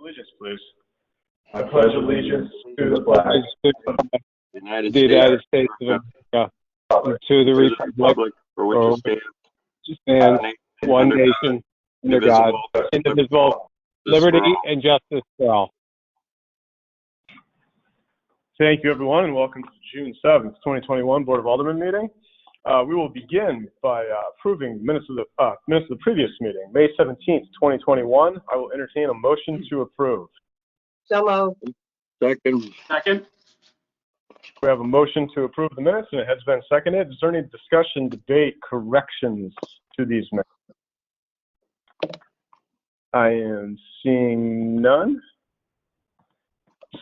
allegiance, please. I pledge allegiance to the flag of the United States of America, and to the republic for which it stands, one nation, under God, indivisible, liberty and justice for all. Thank you, everyone, and welcome to June 7th, 2021 Board of Aldermen meeting. We will begin by approving minutes of the previous meeting, May 17th, 2021. I will entertain a motion to approve. So moved. Second. We have a motion to approve the minutes, and it has been seconded. Is there any discussion, debate, corrections to these minutes? I am seeing none.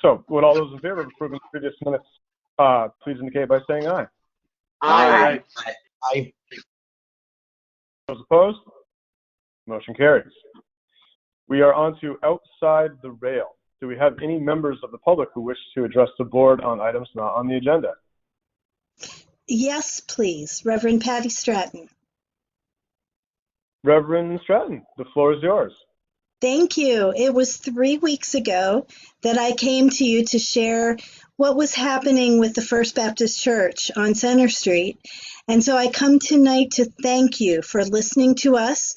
So, would all those in favor of approving the previous minutes please indicate by saying aye. Aye. Aye. Those opposed? Motion carries. We are on to outside the rail. Do we have any members of the public who wish to address the board on items not on the agenda? Yes, please. Reverend Patty Stratton. Reverend Stratton, the floor is yours. Thank you. It was 3 weeks ago that I came to you to share what was happening with the First Baptist Church on Center Street. And so I come tonight to thank you for listening to us.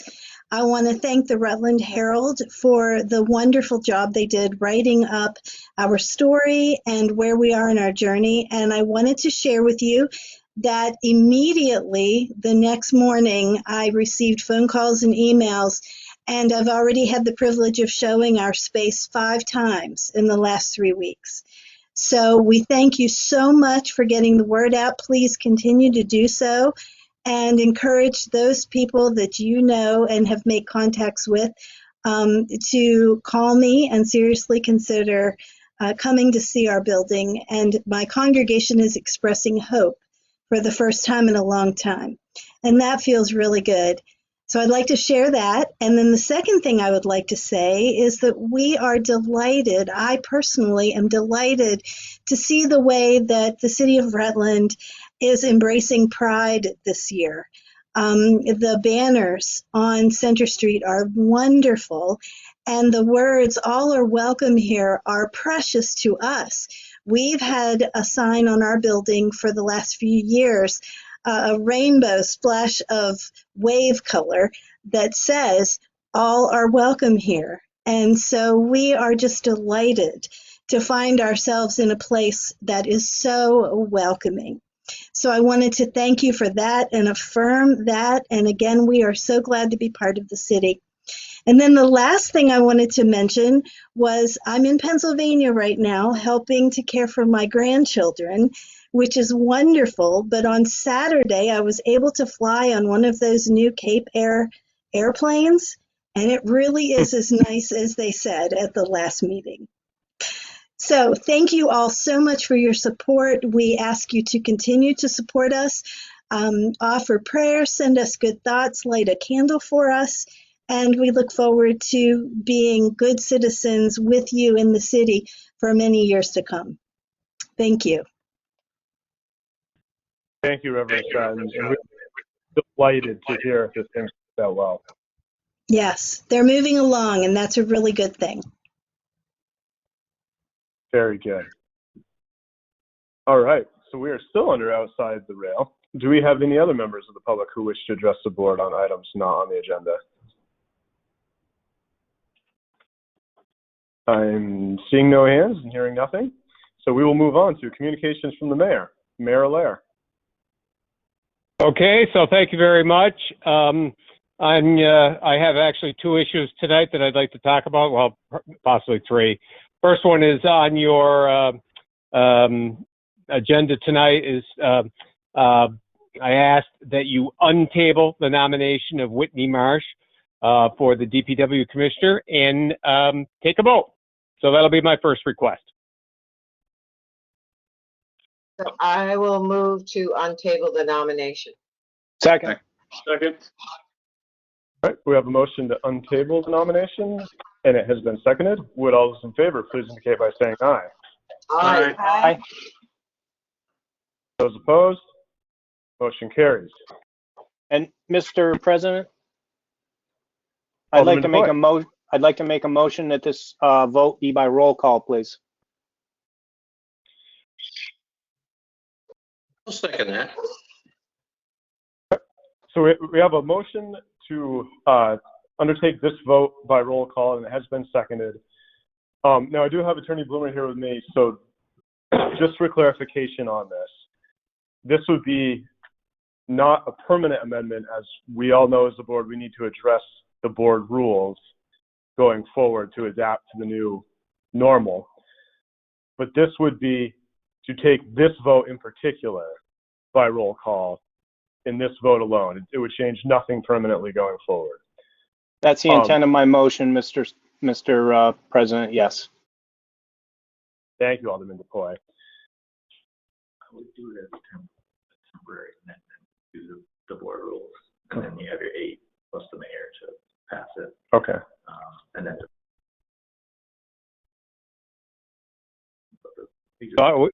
I want to thank the Rutland Herald for the wonderful job they did writing up our story and where we are in our journey. And I wanted to share with you that immediately the next morning I received phone calls and emails, and I've already had the privilege of showing our space 5 times in the last 3 weeks. So we thank you so much for getting the word out. Please continue to do so and encourage those people that you know and have made contacts with to call me and seriously consider coming to see our building. And my congregation is expressing hope for the first time in a long time. And that feels really good. So I'd like to share that. And then the second thing I would like to say is that we are delighted, I personally am delighted to see the way that the city of Rutland is embracing pride this year. The banners on Center Street are wonderful, and the words, "All are welcome here," are precious to us. We've had a sign on our building for the last few years, a rainbow splash of wave color that says, "All are welcome here." And so we are just delighted to find ourselves in a place that is so welcoming. So I wanted to thank you for that and affirm that. And again, we are so glad to be part of the city. And then the last thing I wanted to mention was I'm in Pennsylvania right now helping to care for my grandchildren, which is wonderful. But on Saturday, I was able to fly on one of those new Cape Air airplanes, and it really is as nice as they said at the last meeting. So thank you all so much for your support. We ask you to continue to support us, offer prayer, send us good thoughts, light a candle for us, and we look forward to being good citizens with you in the city for many years to come. Thank you. Thank you, Reverend Stratton. And we're delighted to hear this thing so well. Yes, they're moving along, and that's a really good thing. Very good. All right, so we are still under outside the rail. Do we have any other members of the public who wish to address the board on items not on the agenda? I'm seeing no hands and hearing nothing. So we will move on to communications from the mayor. Mayor Allaire. Okay, so thank you very much. I have actually 2 issues tonight that I'd like to talk about, well, possibly 3. First one is on your agenda tonight is I asked that you untable the nomination of Whitney Marsh for the DPW commissioner and take a vote. So that'll be my first request. So I will move to untable the nomination. Second. All right, we have a motion to untable the nomination, and it has been seconded. Would all those in favor please indicate by saying aye. Aye. Those opposed? Motion carries. And Mr. President, I'd like to make I'd like to make a motion that this vote be by roll call, please. I'll second that. So we have a motion to undertake this vote by roll call, and it has been seconded. Now, I do have Attorney Bloomer here with me, so just for clarification on this would be not a permanent amendment. As we all know as the board, we need to address the board rules going forward to adapt to the new normal. But this would be to take this vote in particular by roll call in this vote alone. It would change nothing permanently going forward. That's the intent of my motion, Mr. President, yes. Thank you, Alderman DePoy. I would do it as a temporary amendment to the board rules, and then you have your 8 plus the mayor to pass it. Okay. And then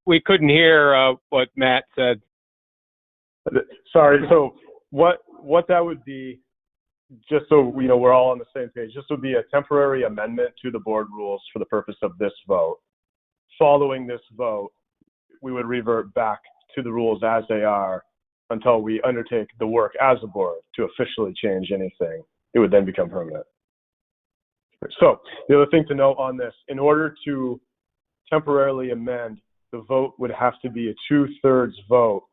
We couldn't hear what Matt said. Sorry. So what that would be, just so we know we're all on the same page, this would be a temporary amendment to the board rules for the purpose of this vote. Following this vote, we would revert back to the rules as they are until we undertake the work as a board to officially change anything. It would then become permanent. So the other thing to note on this, in order to temporarily amend, the vote would have to be a 2/3 vote.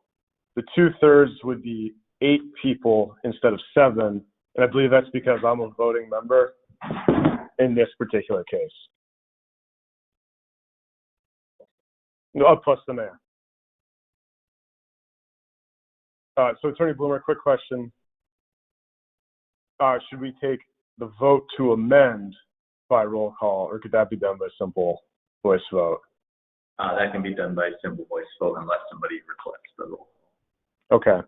The 2/3 would be 8 people instead of 7, and I believe that's because I'm a voting member in this particular case. No, plus the mayor. So Attorney Bloomer, quick question. Should we take the vote to amend by roll call, or could that be done by simple voice vote? that can be done by simple voice vote unless somebody requests the roll. Okay.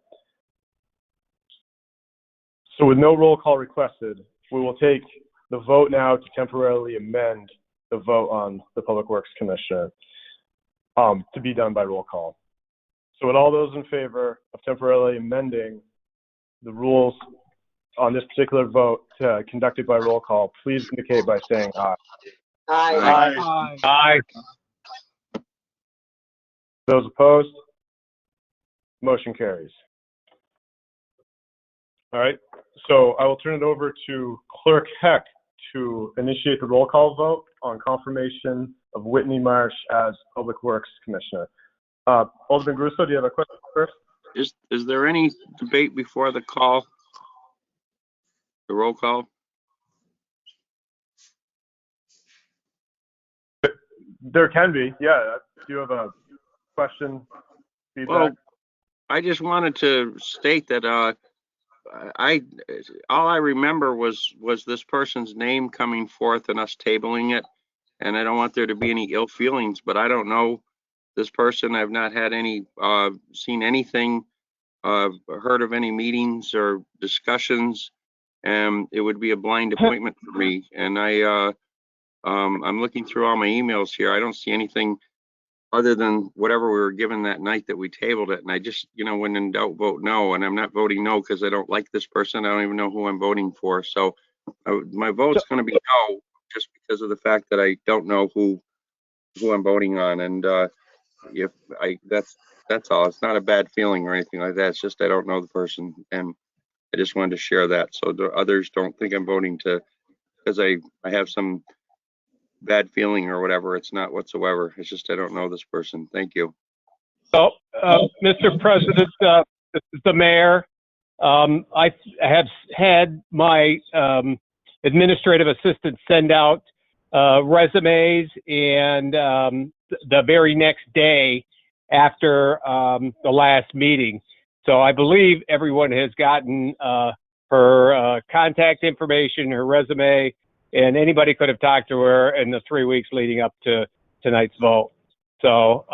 So with no roll call requested, we will take the vote now to temporarily amend the vote on the Public Works Commissioner to be done by roll call. So with all those in favor of temporarily amending the rules on this particular vote conducted by roll call, please indicate by saying aye. Aye. Aye. Aye. Those opposed? Motion carries. All right, so I will turn it over to Clerk Heck to initiate the roll call vote on confirmation of Whitney Marsh as Public Works Commissioner. Alderman Grusso, do you have a question first? Is there any debate before the call? The roll call? There can be, yeah. Do you have a question, feedback? Well, I just wanted to state that all I remember was this person's name coming forth and us tabling it, and I don't want there to be any ill feelings, but I don't know this person. I've not had any seen anything, heard of any meetings or discussions, and it would be a blind appointment for me. And I'm looking through all my emails here. I don't see anything other than whatever we were given that night that we tabled it. And I just, when in doubt, vote no. And I'm not voting no because I don't like this person. I don't even know who I'm voting for. So my vote's going to be no, just because of the fact that I don't know who I'm voting on. And that's all. It's not a bad feeling or anything like that. It's just I don't know the person, and I just wanted to share that so the others don't think I'm voting because I have some bad feeling or whatever. It's not whatsoever. It's just I don't know this person. Thank you. So, Mr. President, this is the mayor. I have had my administrative assistant send out resumes, and the very next day after the last meeting. So I believe everyone has gotten her contact information, her resume, and anybody could have talked to her in the 3 weeks leading up to tonight's vote. So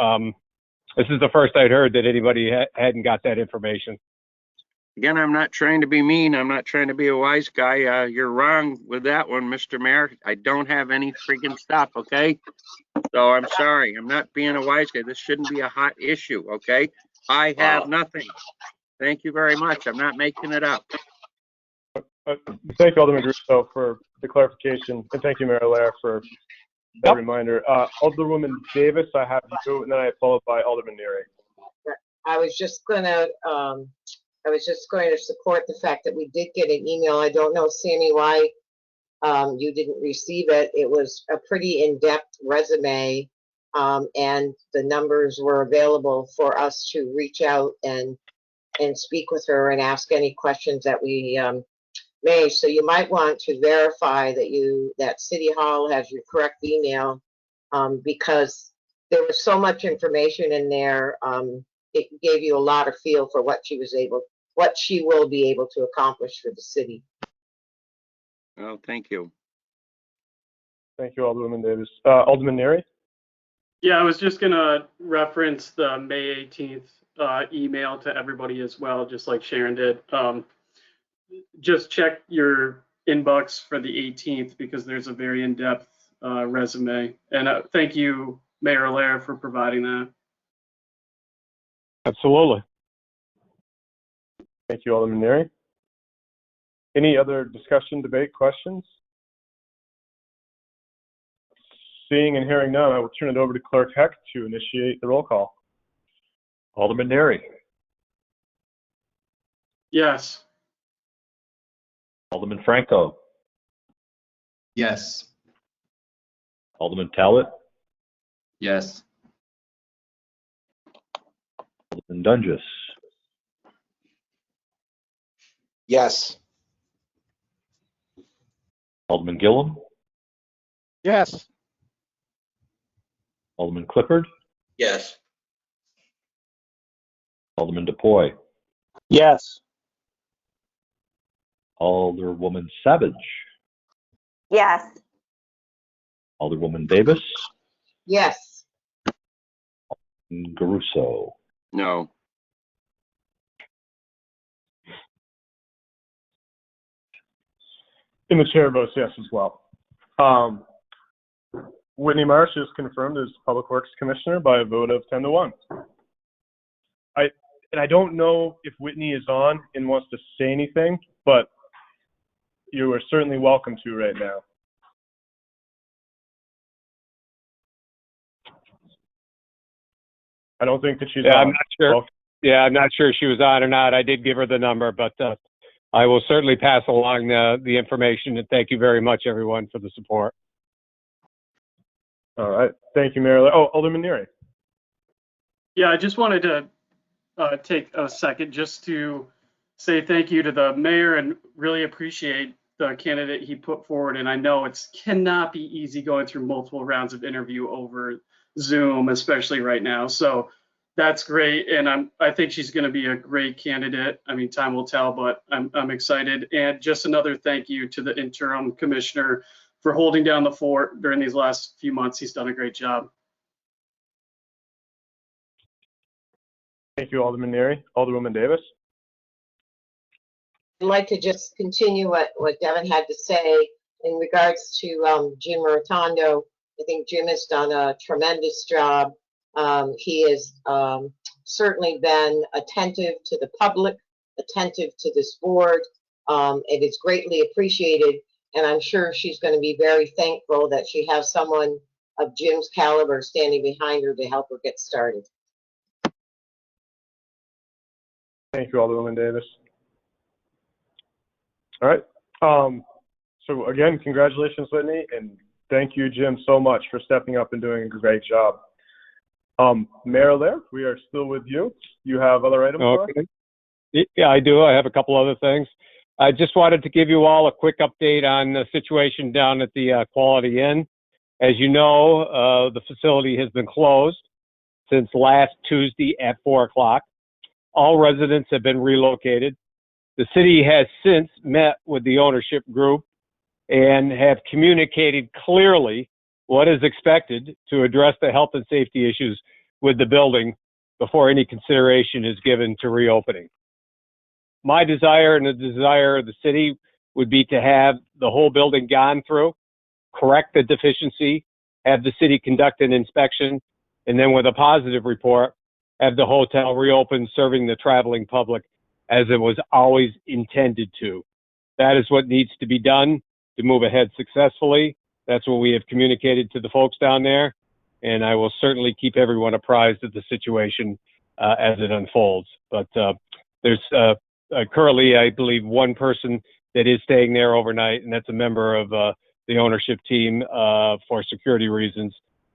this is the first I'd heard that anybody hadn't got that information. Again, I'm not trying to be mean. I'm not trying to be a wise guy. You're wrong with that one, Mr. Mayor. I don't have any freaking stuff, okay? So I'm sorry. I'm not being a wise guy. This shouldn't be a hot issue, okay? I have nothing. Thank you very much. I'm not making it up. Thank you, Alderman Grusso, for the clarification, and thank you, Mayor Lair, for that reminder. Alderwoman Davis, I have you, and then I followed by Alderman Neary. I was just going to support the fact that we did get an email. I don't know, Sammy, why you didn't receive it. It was a pretty in-depth resume, and the numbers were available for us to reach out and speak with her and ask any questions that we may. So you might want to verify that City Hall has your correct email, because there was so much information in there. It gave you a lot of feel for what she will be able to accomplish for the city. Well, thank you. Thank you, Alderwoman Davis. Alderman Neary? Yeah, I was just gonna reference the May 18th email to everybody as well, just like Sharon did. Just check your inbox for the 18th because there's a very in-depth resume. And thank you, Mayor Lair, for providing that. Absolutely. Thank you, Alderman Neary. Any other discussion, debate, questions? Seeing and hearing none, I will turn it over to Clerk Heck to initiate the roll call. Alderman Neary. Yes. Alderman Franco. Yes. Alderman Talbot. Yes. Alderman Dunges. Yes. Alderman Gillum. Yes. Alderman Clifford. Yes. Alderman DePoy. Yes. Alderwoman Savage. Yes. Alderwoman Davis. Yes. And Garuso. No. And the chair votes yes as well. Whitney Marsh is confirmed as Public Works Commissioner by a vote of 10-1. I don't know if Whitney is on and wants to say anything, but you are certainly welcome to right now. I don't think that she's on. I'm not sure. Yeah, I'm not sure if she was on or not. I did give her the number, but I will certainly pass along the information. And thank you very much, everyone, for the support. All right. Thank you, Mayor. Oh, Alderman Neary. Yeah, I just wanted to take a second just to say thank you to the mayor and really appreciate the candidate he put forward. And I know it cannot be easy going through multiple rounds of interview over Zoom, especially right now. So that's great. And I think she's going to be a great candidate. I mean, time will tell, but I'm excited. And just another thank you to the interim commissioner for holding down the fort during these last few months. He's done a great job. Thank you, Alderman Neary. Alderwoman Davis. I'd like to just continue what Devin had to say in regards to Jim Rotondo. I think Jim has done a tremendous job. He has certainly been attentive to the public, attentive to this board. It is greatly appreciated, and I'm sure she's going to be very thankful that she has someone of Jim's caliber standing behind her to help her get started. Thank you, Alderwoman Davis. All right. So again, congratulations, Whitney, and thank you, Jim, so much for stepping up and doing a great job. Mayor Lair, we are still with you. You have other items for us? Yeah, I do. I have a couple other things. I just wanted to give you all a quick update on the situation down at the Quality Inn. As you know, the facility has been closed since last Tuesday at 4 o'clock. All residents have been relocated. The city has since met with the ownership group and have communicated clearly what is expected to address the health and safety issues with the building before any consideration is given to reopening. My desire and the desire of the city would be to have the whole building gone through, correct the deficiency, have the city conduct an inspection, and then with a positive report, have the hotel reopen serving the traveling public as it was always intended to. That is what needs to be done. to move ahead successfully. That's what we have communicated to the folks down there, and I will certainly keep everyone apprised of the situation as it unfolds. But there's currently, I believe, one person that is staying there overnight, and that's a member of the ownership team for security reasons.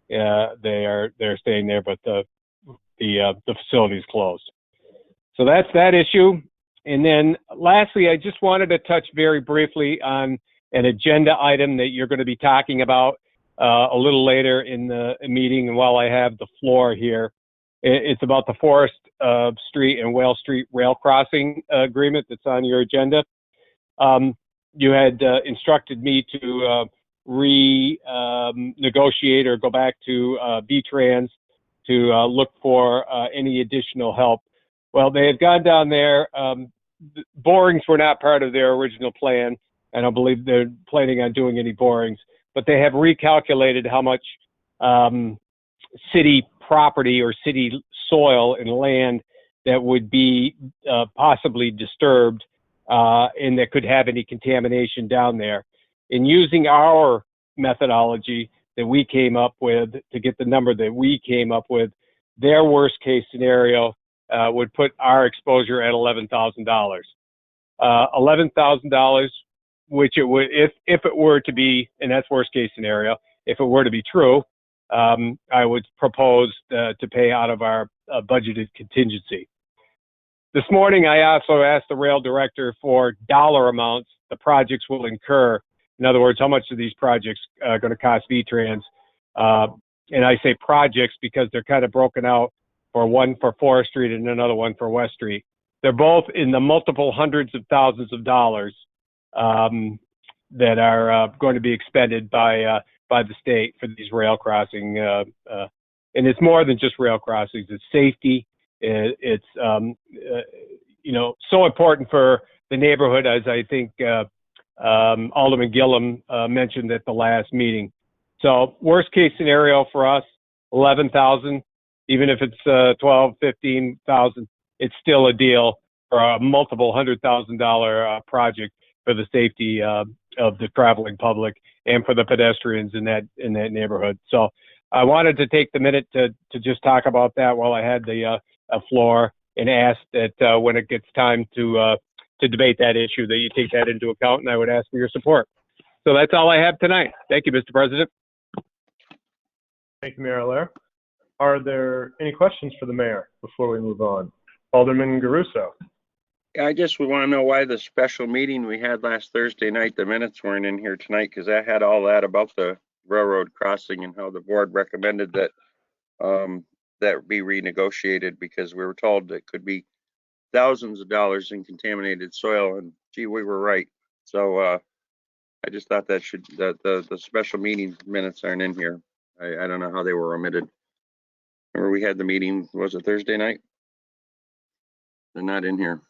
They're staying there, but the facility is closed. So that's that issue. And then lastly, I just wanted to touch very briefly on an agenda item that you're going to be talking about a little later in the meeting. And while I have the floor here, it's about the Forest Street and Whale Street rail crossing agreement that's on your agenda. You had instructed me to renegotiate or go back to VTrans to look for any additional help. Well, they had gone down there. Borings were not part of their original plan. I don't believe they're planning on doing any borings, but they have recalculated how much city property or city soil and land that would be possibly disturbed and that could have any contamination down there. In using our methodology that we came up with to get the number that we came up with, their worst case scenario would put our exposure at $11,000. $11,000, which it would, if it were to be, and that's worst case scenario, if it were to be true, I would propose to pay out of our budgeted contingency. This morning, I also asked the rail director for dollar amounts the projects will incur. In other words, how much are these projects going to cost VTrans? And I say projects because they're kind of broken out, for one for Forest Street and another one for West Street. They're both in the multiple hundreds of thousands of dollars that are going to be expended by the state for these rail crossing. And it's more than just rail crossings. It's safety. It's you know, so important for the neighborhood, as I think Alderman Gillum mentioned at the last meeting. So worst case scenario for us, 11,000. Even if it's 12, 15,000, it's still a deal for a multiple $100,000 project for the safety of the traveling public and for the pedestrians in that neighborhood. So I wanted to take the minute to just talk about that while I had the floor, and ask that when it gets time to debate that issue, that you take that into account, and I would ask for your support. So that's all I have tonight. Thank you, Mr. President. Thank you, Mayor Allaire. Are there any questions for the mayor before we move on? Alderman Garuso. I just would want to know why the special meeting we had last Thursday night, the minutes weren't in here tonight, because I had all that about the railroad crossing and how the board recommended that that be renegotiated, because we were told that could be thousands of dollars in contaminated soil, and gee, we were right. So I just thought that the special meeting minutes aren't in here. I don't know how they were omitted. Remember we had the meeting, was it Thursday night? They're not in here,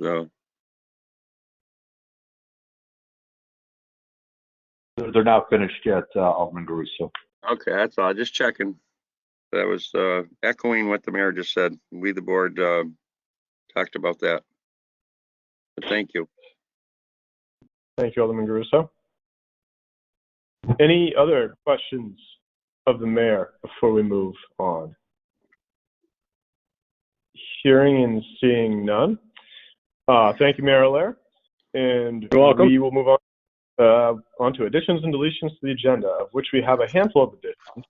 so. They're not finished yet, Alderman Garuso. Okay, that's all, just checking. That was echoing what the mayor just said. We, the board, talked about that. But thank you. Thank you, Alderman Garuso. Any other questions of the mayor before we move on? Hearing and seeing none. Thank you, Mayor Allaire. And You're welcome. We will move on to additions and deletions to the agenda, of which we have a handful of additions.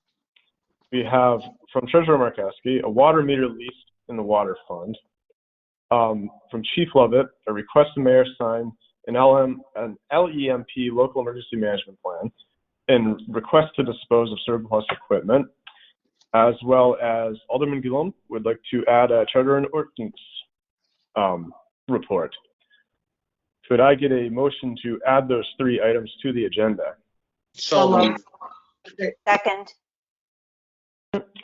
We have, from Treasurer Markowski, a water meter lease in the water fund. From Chief Lovett, a request the mayor sign an LEMP, local emergency management plan, and request to dispose of surplus equipment, as well as Alderman Gillum would like to add a charter and ordinance report. Could I get a motion to add those three items to the agenda? So moved. Second.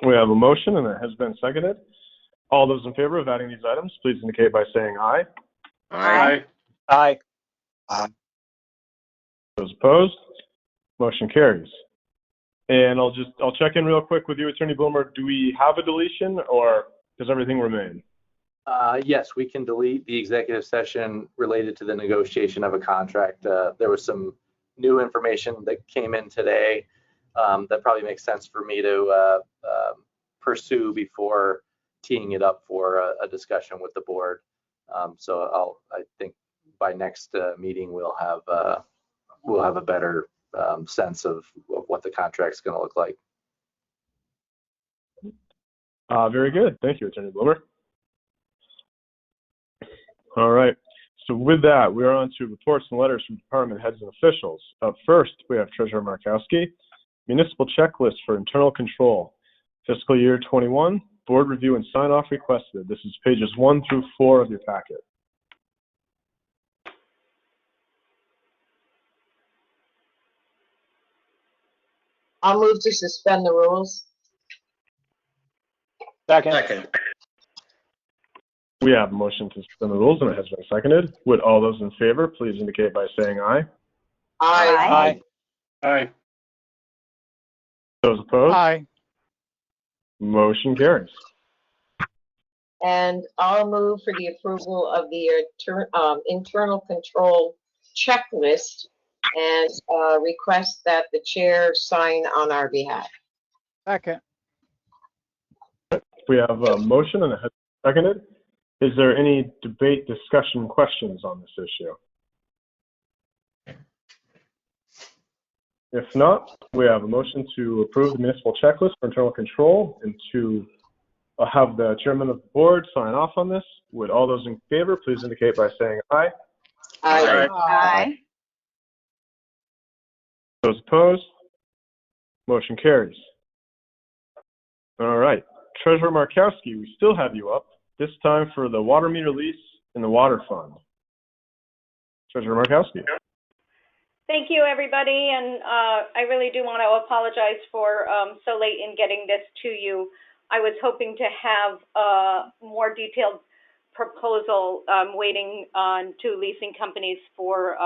We have a motion, and it has been seconded. All those in favor of adding these items, please indicate by saying aye. Aye. Aye. Those opposed, motion carries. And I'll check in real quick with you, Attorney Bloomer. Do we have a deletion, or does everything remain? Yes, we can delete the executive session related to the negotiation of a contract. There was some new information that came in today that probably makes sense for me to pursue before teeing it up for a discussion with the board. So I think by next meeting we'll have a better sense of what the contract's going to look like. Very good. Thank you, Attorney Bloomer. All right. So with that, we are on to reports and letters from department heads and officials. Up first, we have Treasurer Markowski, Municipal Checklist for Internal Control, Fiscal Year 21, Board Review and Sign-Off requested. This is pages 1 through 4 of your packet. I'll move to suspend the rules. Second. We have a motion to suspend the rules, and it has been seconded. Would all those in favor please indicate by saying aye? Aye. Aye. Those opposed? Aye. Motion carries. And I'll move for the approval of the internal control checklist and request that the chair sign on our behalf. Second. We have a motion, and it has been seconded. Is there any debate, discussion, questions on this issue? If not, we have a motion to approve the municipal checklist for internal control and to have the chairman of the board sign off on this. Would all those in favor please indicate by saying aye? Aye. Aye. Those opposed? Motion carries. All right. Treasurer Markowski, we still have you up, this time for the water meter lease and the water fund. Treasurer Markowski. Thank you, everybody, and I really do want to apologize for so late in getting this to you. I was hoping to have a more detailed proposal waiting on two leasing companies for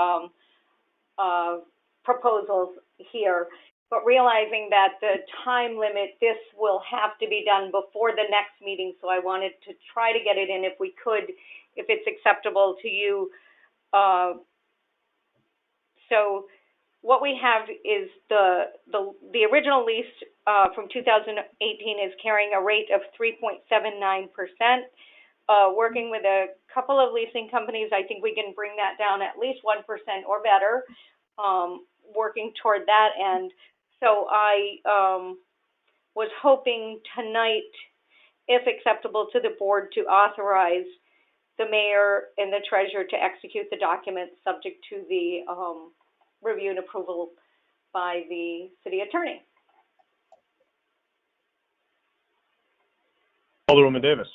proposals here, but realizing that the time limit, this will have to be done before the next meeting, so I wanted to try to get it in if we could, if it's acceptable to you. So what we have is the original lease from 2018 is carrying a rate of 3.79%. Working with a couple of leasing companies, I think we can bring that down at least 1% or better, working toward that end. So I was hoping tonight, if acceptable to the board, to authorize the mayor and the treasurer to execute the documents subject to the review and approval by the city attorney. Alderwoman Davis.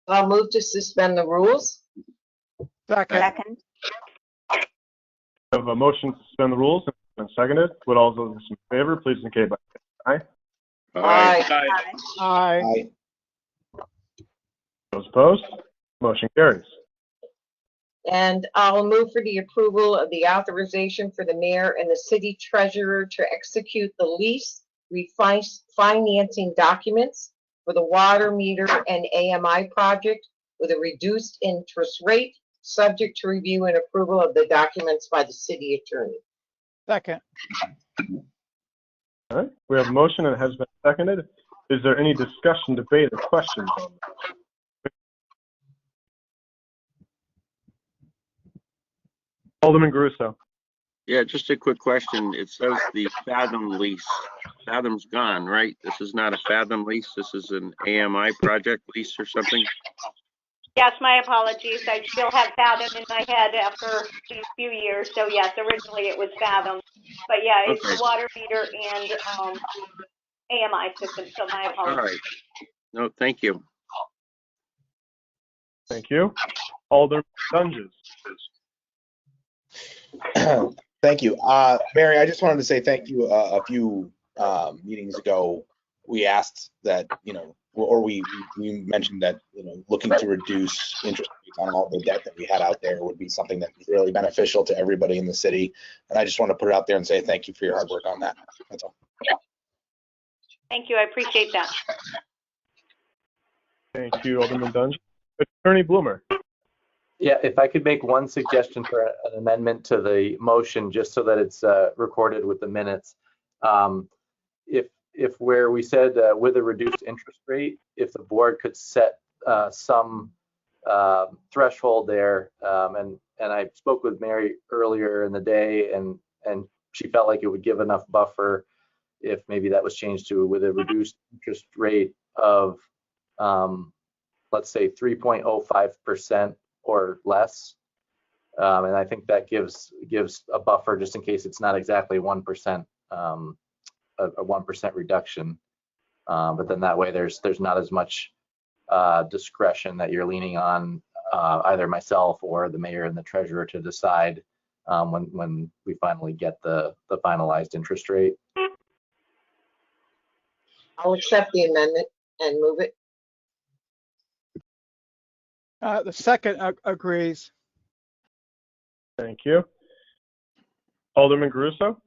I'll move to suspend the rules. Second. We have a motion to suspend the rules and seconded. Would all those in favor please indicate by saying aye? Aye. Aye. Those opposed? Motion carries. And I'll move for the approval of the authorization for the mayor and the city treasurer to execute the lease refinancing documents for the water meter and AMI project with a reduced interest rate, subject to review and approval of the documents by the city attorney. Second. All right. We have a motion and it has been seconded. Is there any discussion, debate, or questions on this? Alderman Garuso. Yeah, just a quick question. It says the Fathom lease. Fathom's gone, right? This is not a Fathom lease. This is an AMI project lease or something? Yes, my apologies. I still have Fathom in my head after these few years. So yes, originally it was Fathom. But yeah, it's Okay. water meter and AMI system, so my apologies. All right. No, thank you. Thank you. Alderman Dunges. Thank you. Mary, I just wanted to say thank you. A few meetings ago, we asked that, or we mentioned that, looking to reduce interest rates on all the debt that we had out there would be something that was really beneficial to everybody in the city. And I just want to put it out there and say thank you for your hard work on that. That's all. Thank you. I appreciate that. Thank you, Alderman Dunges. Attorney Bloomer. Yeah, if I could make one suggestion for an amendment to the motion, just so that it's recorded with the minutes. If where we said with a reduced interest rate, if the board could set some threshold there, and I spoke with Mary earlier in the day, and she felt like it would give enough buffer if maybe that was changed to with a reduced interest rate of let's say 3.05% or less. And I think that gives a buffer just in case it's not exactly 1%, a 1% reduction. But then that way there's not as much discretion that you're leaning on either myself or the mayor and the treasurer to decide when we finally get the finalized interest rate. I'll accept the amendment and move it. The second agrees. Thank you. Alderman Caruso?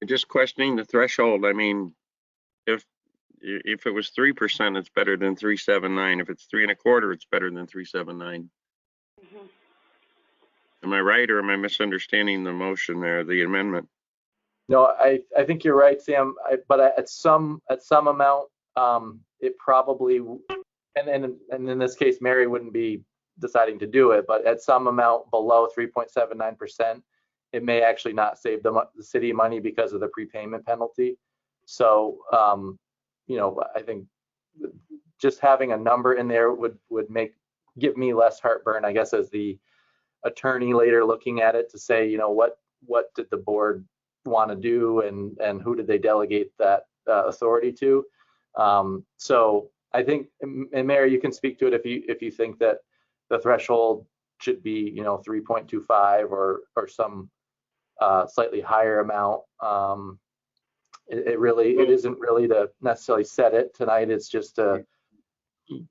Just questioning the threshold. I mean, if it was 3%, it's better than 379. If it's 3 1/4, it's better than 379. Mm-hmm. Am I right, or am I misunderstanding the motion there, the amendment? No, I think you're right, Sam. But at some amount, it probably, and in this case, Mary wouldn't be deciding to do it, but at some amount below 3.79%, it may actually not save the city money because of the prepayment penalty. So, I think just having a number in there would give me less heartburn, I guess, as the attorney later looking at it to say, what did the board want to do, and who did they delegate that authority to? So I think, and Mary, you can speak to it if you think that the threshold should be 3.25 or some slightly higher amount. It isn't really to necessarily set it tonight. It's just to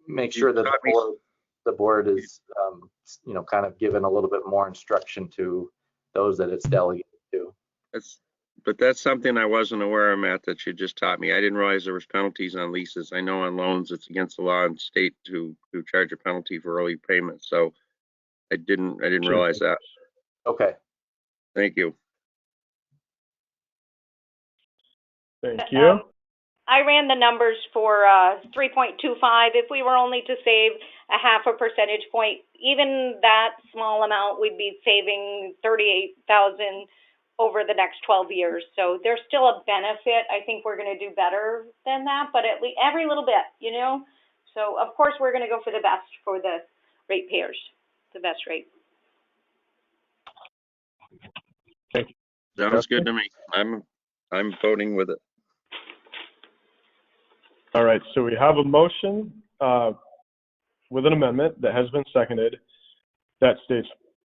make sure that the board is kind of given a little bit more instruction to those that it's delegated to. That's something I wasn't aware of, Matt, that you just taught me. I didn't realize there was penalties on leases. I know on loans it's against the law in state to charge a penalty for early payment. So I didn't realize that. Okay. Thank you. Thank you. I ran the numbers for 3.25. If we were only to save a 0.5 percentage point, even that small amount, we'd be saving $38,000 over the next 12 years. So there's still a benefit. I think we're going to do better than that, but at least every little bit, So of course we're going to go for the best for the ratepayers, the best rate. Thank you. Sounds good to me. I'm voting with it. All right, so we have a motion with an amendment that has been seconded that states,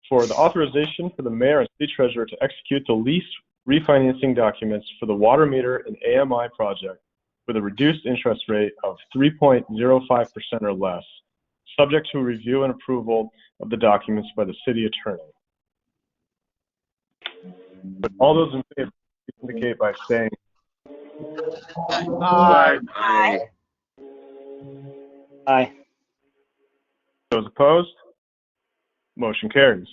for the authorization for the mayor and city treasurer to execute the lease refinancing documents for the water meter and AMI project with a reduced interest rate of 3.05% or less, subject to review and approval of the documents by the city attorney. But all those in favor indicate by saying Aye. Aye. Aye. those opposed. Motion carries.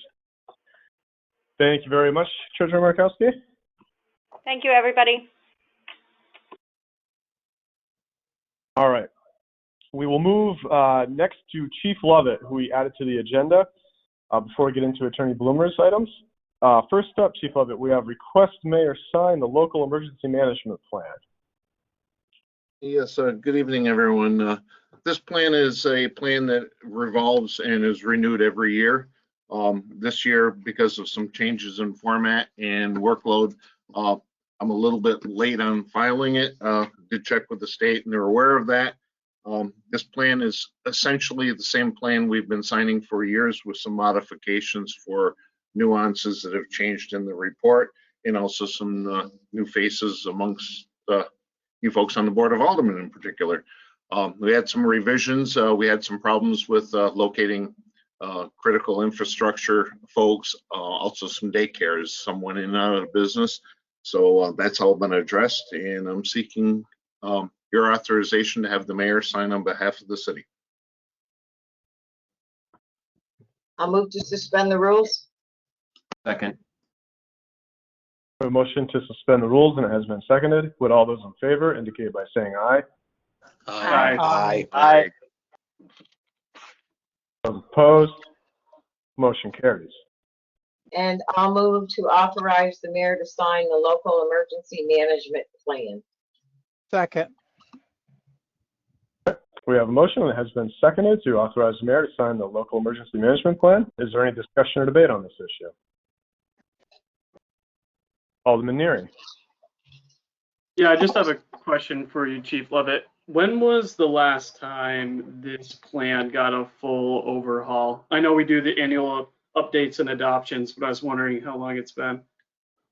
Thank you very much, Treasurer Markowski. Thank you, everybody. All right. We will move next to Chief Lovett, who we added to the agenda before we get into Attorney Bloomer's items. First up, Chief Lovett, we have request mayor sign the local emergency management plan. Yes, good evening, everyone. This plan is a plan that revolves and is renewed every year. This year, because of some changes in format and workload, I'm a little bit late on filing it. Did check with the state and they're aware of that. This plan is essentially the same plan we've been signing for years with some modifications for nuances that have changed in the report and also some new faces amongst you folks on the Board of Aldermen in particular. We had some revisions. We had some problems with locating critical infrastructure folks, also some daycares. Some went in and out of business. So that's all been addressed, and I'm seeking your authorization to have the mayor sign on behalf of the city. I'll move to suspend the rules. Second. A motion to suspend the rules, and it has been seconded. Would all those in favor indicate by saying aye? Aye. Aye. Those opposed? Motion carries. And I'll move to authorize the mayor to sign the local emergency management plan. Second. We have a motion that has been seconded to authorize the mayor to sign the local emergency management plan. Is there any discussion or debate on this issue? Alderman Neary. Yeah, I just have a question for you, Chief Levitt. When was the last time this plan got a full overhaul? I know we do the annual updates and adoptions, but I was wondering how long it's been.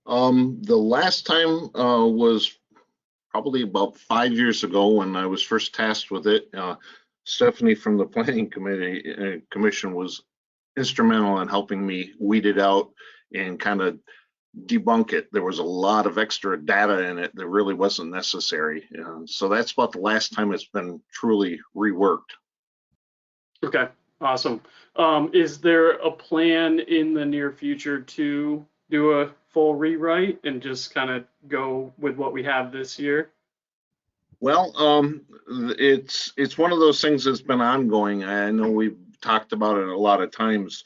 The last time was probably about 5 years ago when I was first tasked with it. Stephanie from the Planning Commission was instrumental in helping me weed it out and kind of debunk it. There was a lot of extra data in it that really wasn't necessary. So that's about the last time it's been truly reworked. Okay, awesome. Is there a plan in the near future to do a full rewrite and just kind of go with what we have this year? Well, it's one of those things that's been ongoing. I know we've talked about it a lot of times.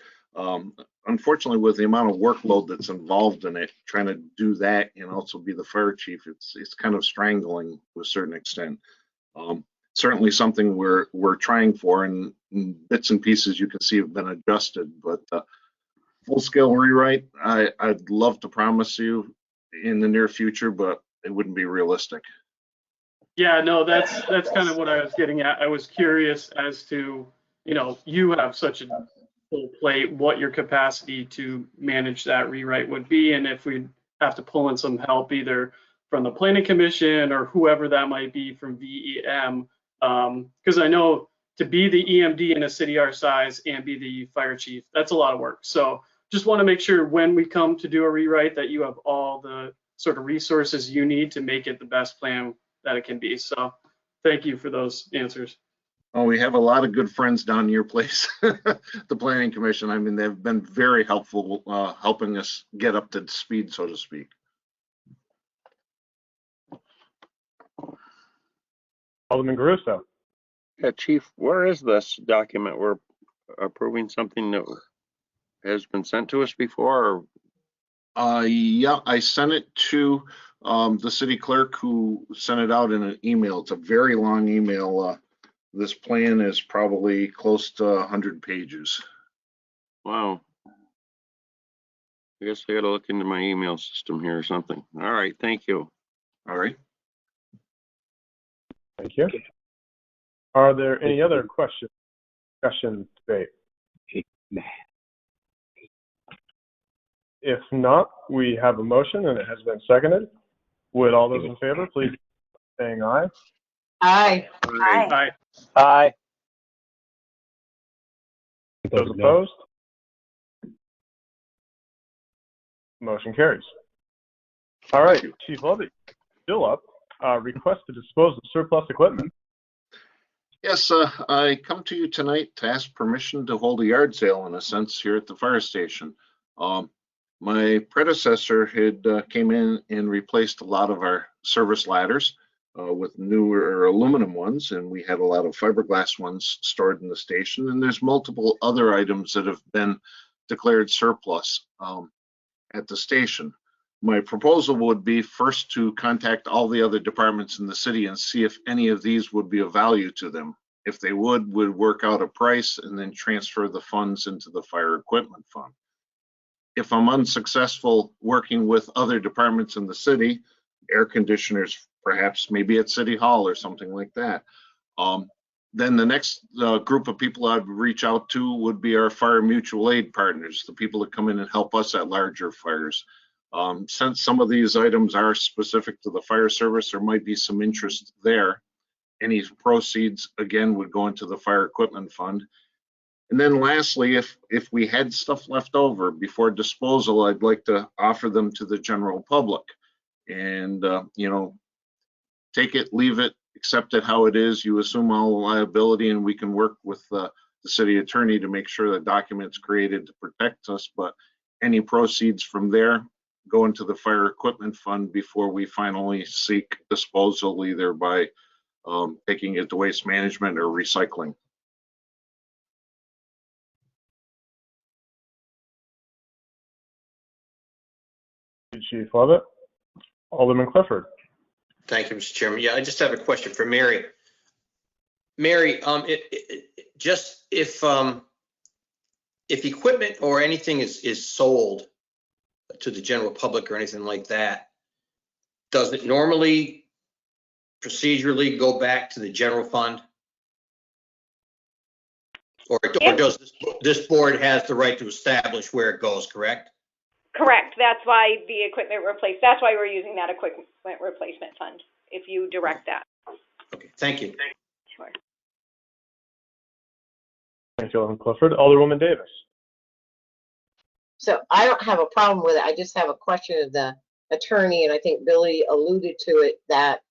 Unfortunately, with the amount of workload that's involved in it, trying to do that and also be the fire chief, it's kind of strangling to a certain extent. Certainly something we're trying for, and bits and pieces you can see have been adjusted. But full-scale rewrite, I'd love to promise you in the near future, but it wouldn't be realistic. Yeah, no, that's kind of what I was getting at. I was curious as to, you have such a full plate, what your capacity to manage that rewrite would be, and if we'd have to pull in some help either from the Planning Commission or whoever that might be from VEM, because I know to be the EMD in a city our size and be the fire chief, that's a lot of work. So just want to make sure when we come to do a rewrite that you have all the sort of resources you need to make it the best plan that it can be. So thank you for those answers. Oh, we have a lot of good friends down your place, the Planning Commission. I mean, they've been very helpful helping us get up to speed, so to speak. Alderman Garuso. Yeah, Chief, where is this document? We're approving something that has been sent to us before? Or? Yeah, I sent it to the city clerk, who sent it out in an email. It's a very long email. This plan is probably close to 100 pages. Wow. I guess I gotta look into my email system here or something. All right, thank you. All right. Thank you. Are there any other questions, discussion, debate? If not, we have a motion and it has been seconded. Would all those in favor please saying aye? Aye. Aye. Aye. Those opposed? Motion carries. All right, Chief Levitt, still up. Request to dispose of surplus equipment. Yes, I come to you tonight to ask permission to hold a yard sale, in a sense, here at the fire station. My predecessor had came in and replaced a lot of our service ladders with newer aluminum ones, and we had a lot of fiberglass ones stored in the station. And there's multiple other items that have been declared surplus at the station. My proposal would be first to contact all the other departments in the city and see if any of these would be of value to them. If they would work out a price and then transfer the funds into the fire equipment fund. If I'm unsuccessful working with other departments in the city, air conditioners, perhaps maybe at City Hall or something like that, then the next group of people I'd reach out to would be our fire mutual aid partners, the people that come in and help us at larger fires. Since some of these items are specific to the fire service, there might be some interest there. Any proceeds, again, would go into the fire equipment fund. And then lastly, if we had stuff left over before disposal, I'd like to offer them to the general public. And, take it, leave it, accept it how it is. You assume all liability, and we can work with the the city attorney to make sure that documents created to protect us, but any proceeds from there go into the fire equipment fund before we finally seek disposal, either by taking it to waste management or recycling. Chief Lovett. Alderman Clifford. Thank you, Mr. Chairman. Yeah, I just have a question for Mary. Mary, just if equipment or anything is sold to the general public or anything like that, does it normally procedurally go back to the general fund? Or does this board has the right to establish where it goes, correct? Correct. That's why the that's why we're using that equipment replacement fund, if you direct that. Okay, thank you. Sure. Thank you, Alderman Clifford. Alderwoman Davis. So I don't have a problem with it. I just have a question of the attorney, and I think Billy alluded to it, that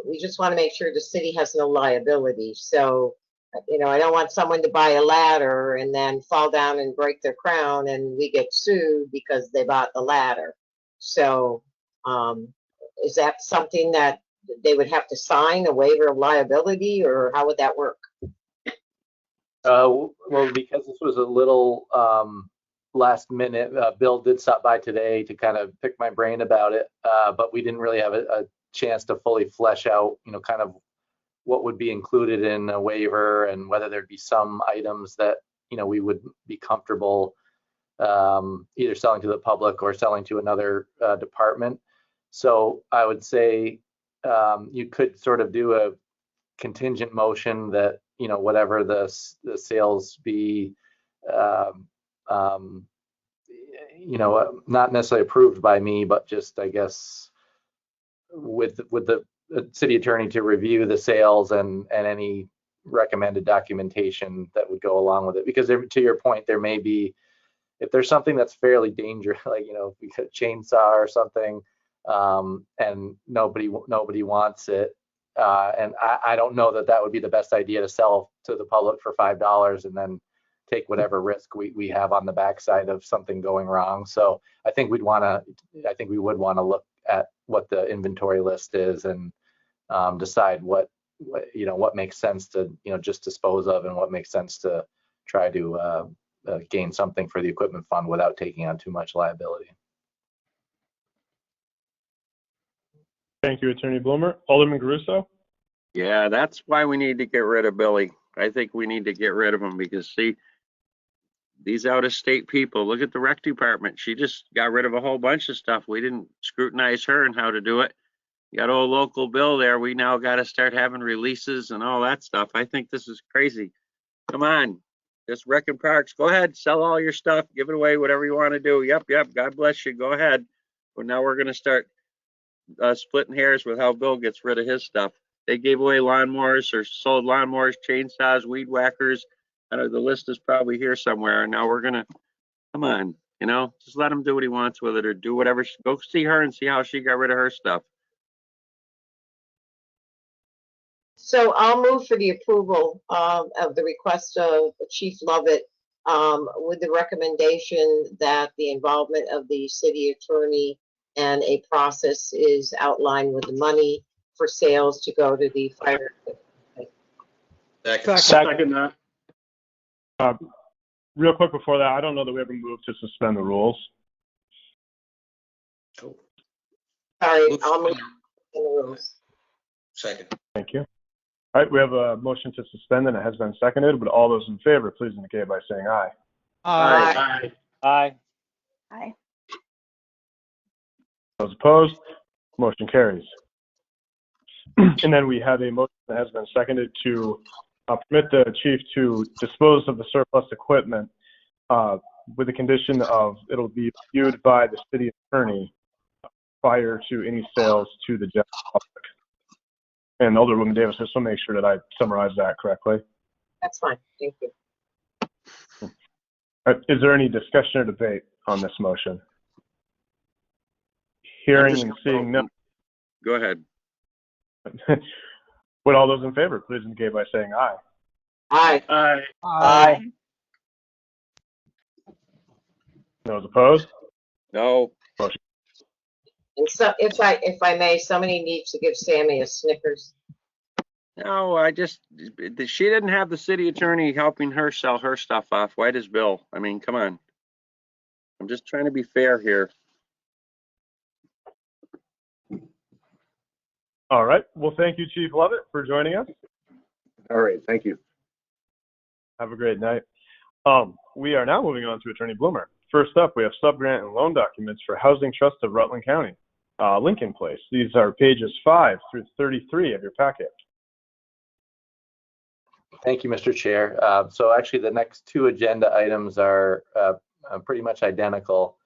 we just want to make sure the city has no liability. So, you know, I don't want someone to buy a ladder and then fall down and break their crown and we get sued because they bought the ladder. So is that something that they would have to sign, a waiver of liability, or how would that work? Well, because this was a little last minute, Bill did stop by today to kind of pick my brain about it, but we didn't really have a chance to fully flesh out, you know, kind of what would be included in a waiver and whether there'd be some items that, you know, we would be comfortable either selling to the public or selling to another department. So I would say you could sort of do a contingent motion that, you know, whatever the sales be, you know, not necessarily approved by me, but just, I guess, with the city attorney to review the sales and any recommended documentation that would go along with it. Because there, to your point, there may be, if there's something that's fairly dangerous, like, you know, if we got a chainsaw or something, and nobody wants it, and I don't know that would be the best idea to sell to the public for $5 and then take whatever risk we have on the backside of something going wrong. So I think we would want to look at what the inventory list is and decide what you know, what makes sense to, you know, just dispose of and what makes sense to try to gain something for the equipment fund without taking on too much liability. Thank you, Attorney Bloomer. Alderman Garuso. Yeah, that's why we need to get rid of Billy. I think we need to get rid of him because, see, these out-of-state people, look at the rec department. She just got rid of a whole bunch of stuff. We didn't scrutinize her and how to do it. You got old local Bill there. We now got to start having releases and all that stuff. I think this is crazy. Come on, just wrecking parks. Go ahead, sell all your stuff, give it away, whatever you want to do. Yep. God bless you. Go ahead. But now we're going to start splitting hairs with how Bill gets rid of his stuff. They gave away lawnmowers or sold lawnmowers, chainsaws, weed whackers. I know the list is probably here somewhere. And now we're going to, come on, you know, just let him do what he wants with it or do whatever. Go see her and see how she got rid of her stuff. So I'll move for the approval of the request of Chief Lovett with the recommendation that the involvement of the city attorney and a process is outlined with the money for sales to go to the fire. Second that. Real quick before that, I don't know that we ever moved to suspend the rules. Cool. Sorry, I'll move the rules. Second. Thank you. All right, we have a motion to suspend and it has been seconded. Would all those in favor please indicate by saying aye. Aye. Aye. Aye. Those opposed, motion carries. And then we have a motion that has been seconded to permit the chief to dispose of the surplus equipment with the condition of it'll be reviewed by the city attorney prior to any sales to the general public. And Alderwoman Davis, just want to make sure that I summarize that correctly. That's fine. Thank you. All right, is there any discussion or debate on this motion? Hearing and seeing none. Go ahead. Would all those in favor please indicate by saying aye. Aye. Aye. Aye. Those opposed? No, And so, if I may, somebody needs to give Sammy a Snickers. no, she didn't have the city attorney helping her sell her stuff off. Why does Bill? I mean, come on. I'm just trying to be fair here. All right. Well, thank you, Chief Lovett, for joining us. All right, thank you. Have a great night. We are now moving on to Attorney Bloomer. First up, we have subgrant and loan documents for Housing Trust of Rutland County, Lincoln Place. These are pages 5 through 33 of your packet. Thank you, Mr. Chair. So actually, the next two agenda items are pretty much identical,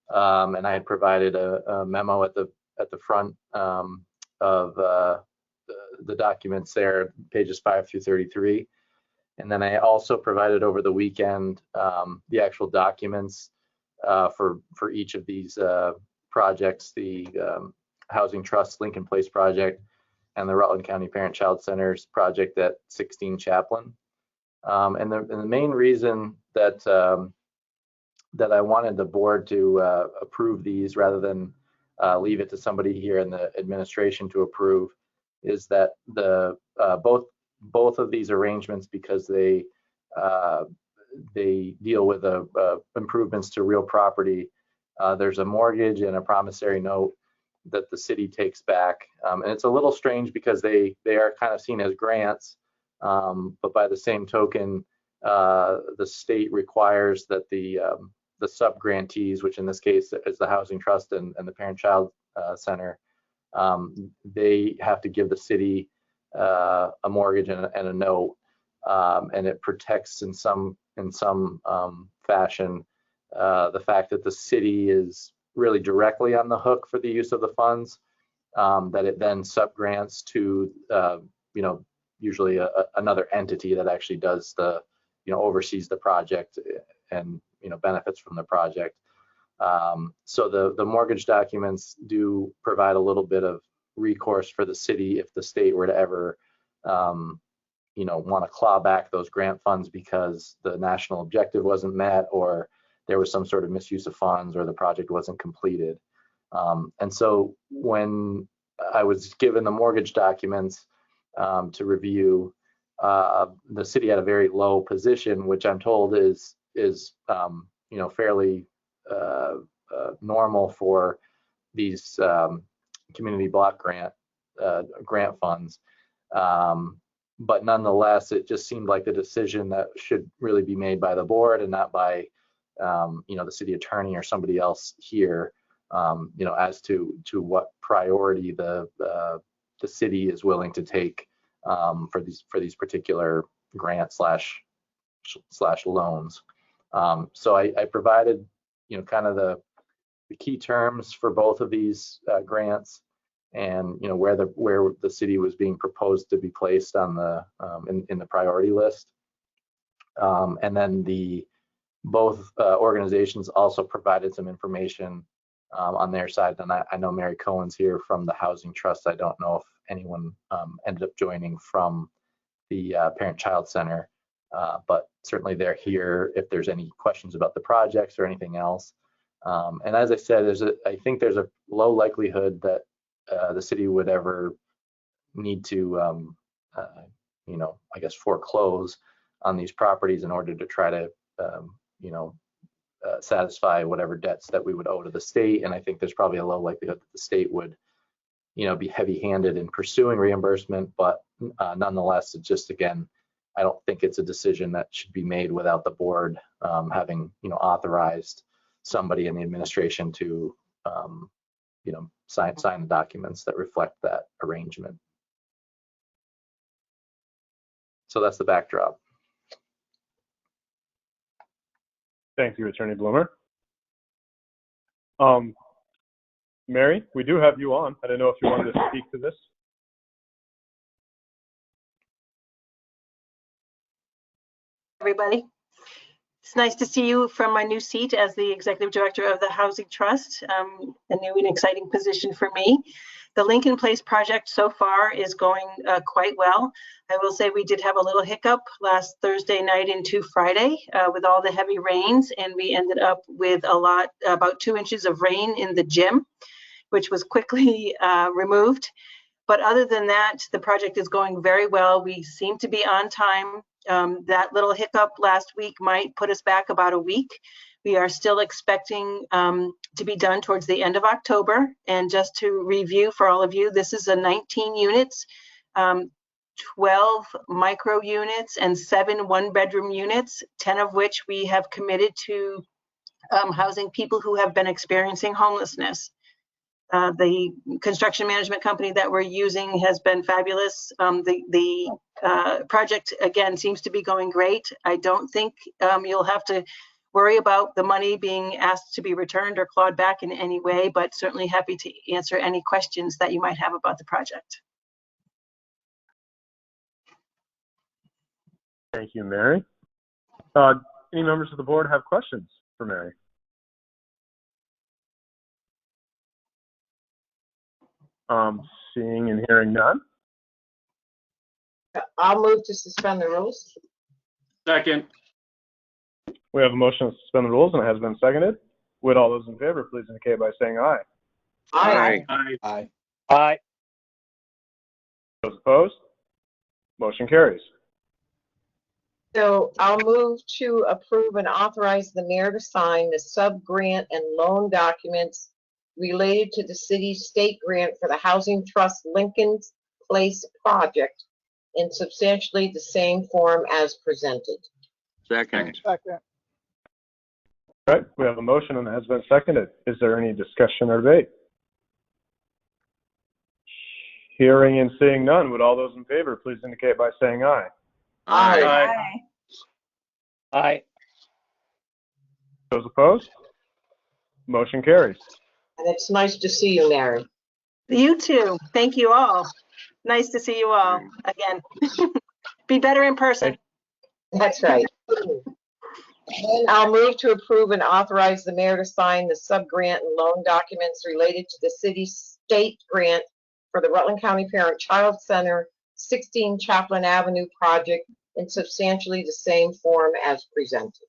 and I had provided a memo at the front of the documents there, pages 5 through 33. And then I also provided over the weekend the actual documents for each of these projects, the Housing Trust Lincoln Place project and the Rutland County Parent-Child Centers project at 16 Chaplin. And the main reason that that I wanted the board to approve these rather than leave it to somebody here in the administration to approve is that the both of these arrangements, because they deal with improvements to real property. There's a mortgage and a promissory note that the city takes back, and it's a little strange because they are kind of seen as grants, but by the same token, the state requires that the sub-grantees, which in this case is the Housing Trust and the Parent-Child Center, they have to give the city a mortgage and a note, and it protects in some fashion the fact that the city is really directly on the hook for the use of the funds, that it then subgrants to usually another entity that actually does the oversees the project and benefits from the project. So the mortgage documents do provide a little bit of recourse for the city if the state were to ever want to claw back those grant funds because the national objective wasn't met or there was some sort of misuse of funds or the project wasn't completed. And so when I was given the mortgage documents to review, the city had a very low position, which I'm told is fairly normal for these community block grant funds. But nonetheless, it just seemed like the decision that should really be made by the board and not by the city attorney or somebody else here, as to what priority the city is willing to take for these particular grant slash loans. So I provided kind of the key terms for both of these grants, and where the city was being proposed to be placed on the in the priority list, and then both organizations also provided some information on their side. And I know Mary Cohen's here from the Housing Trust. I don't know if anyone ended up joining from the Parent-Child Center, but certainly they're here if there's any questions about the projects or anything else. And as I said, I think there's a low likelihood that the city would ever need to, I guess, foreclose on these properties in order to try to, satisfy whatever debts that we would owe to the state. And I think there's probably a low likelihood that the state would, be heavy-handed in pursuing reimbursement. But nonetheless, it's just, again, I don't think it's a decision that should be made without the board having, authorized somebody in the administration to, sign the documents that reflect that arrangement. So that's the backdrop. Thank you, Attorney Bloomer. Mary, we do have you on. I don't know if you wanted to speak to this. Everybody. It's nice to see you from my new seat as the Executive Director of the Housing Trust, a new and exciting position for me. The Lincoln Place project so far is going quite well. I will say we did have a little hiccup last Thursday night into Friday with all the heavy rains, and we ended up with about 2 inches of rain in the gym, which was quickly removed. But other than that, the project is going very well. We seem to be on time. That little hiccup last week might put us back about a week. We are still expecting to be done towards the end of October. And just to review for all of you, this is a 19 units, 12 micro units, and 7 one-bedroom units, 10 of which we have committed to housing people who have been experiencing homelessness. The construction management company that we're using has been fabulous. The project, again, seems to be going great. I don't think you'll have to worry about the money being asked to be returned or clawed back in any way, but certainly happy to answer any questions that you might have about the project. Thank you, Mary. Any members of the board have questions for Mary? Seeing and hearing none. I'll move to suspend the rules. Second. We have a motion to suspend the rules, and it has been seconded. Would all those in favor please indicate by saying aye? Aye. Aye. Aye. Aye. Those opposed? Motion carries. So I'll move to approve and authorize the mayor to sign the sub-grant and loan documents related to the city's state grant for the Housing Trust Lincoln Place project in substantially the same form as presented. Second. All right, we have a motion and it has been seconded. Is there any discussion or debate? Hearing and seeing none, would all those in favor please indicate by saying aye? Aye. Aye. Those opposed? Motion carries. And it's nice to see you, Mary. You too. Thank you all. Nice to see you all again. Be better in person. That's right. And I'll move to approve and authorize the mayor to sign the sub-grant and loan documents related to the city's state grant for the Rutland County Parent Child Center 16 Chaplin Avenue project in substantially the same form as presented.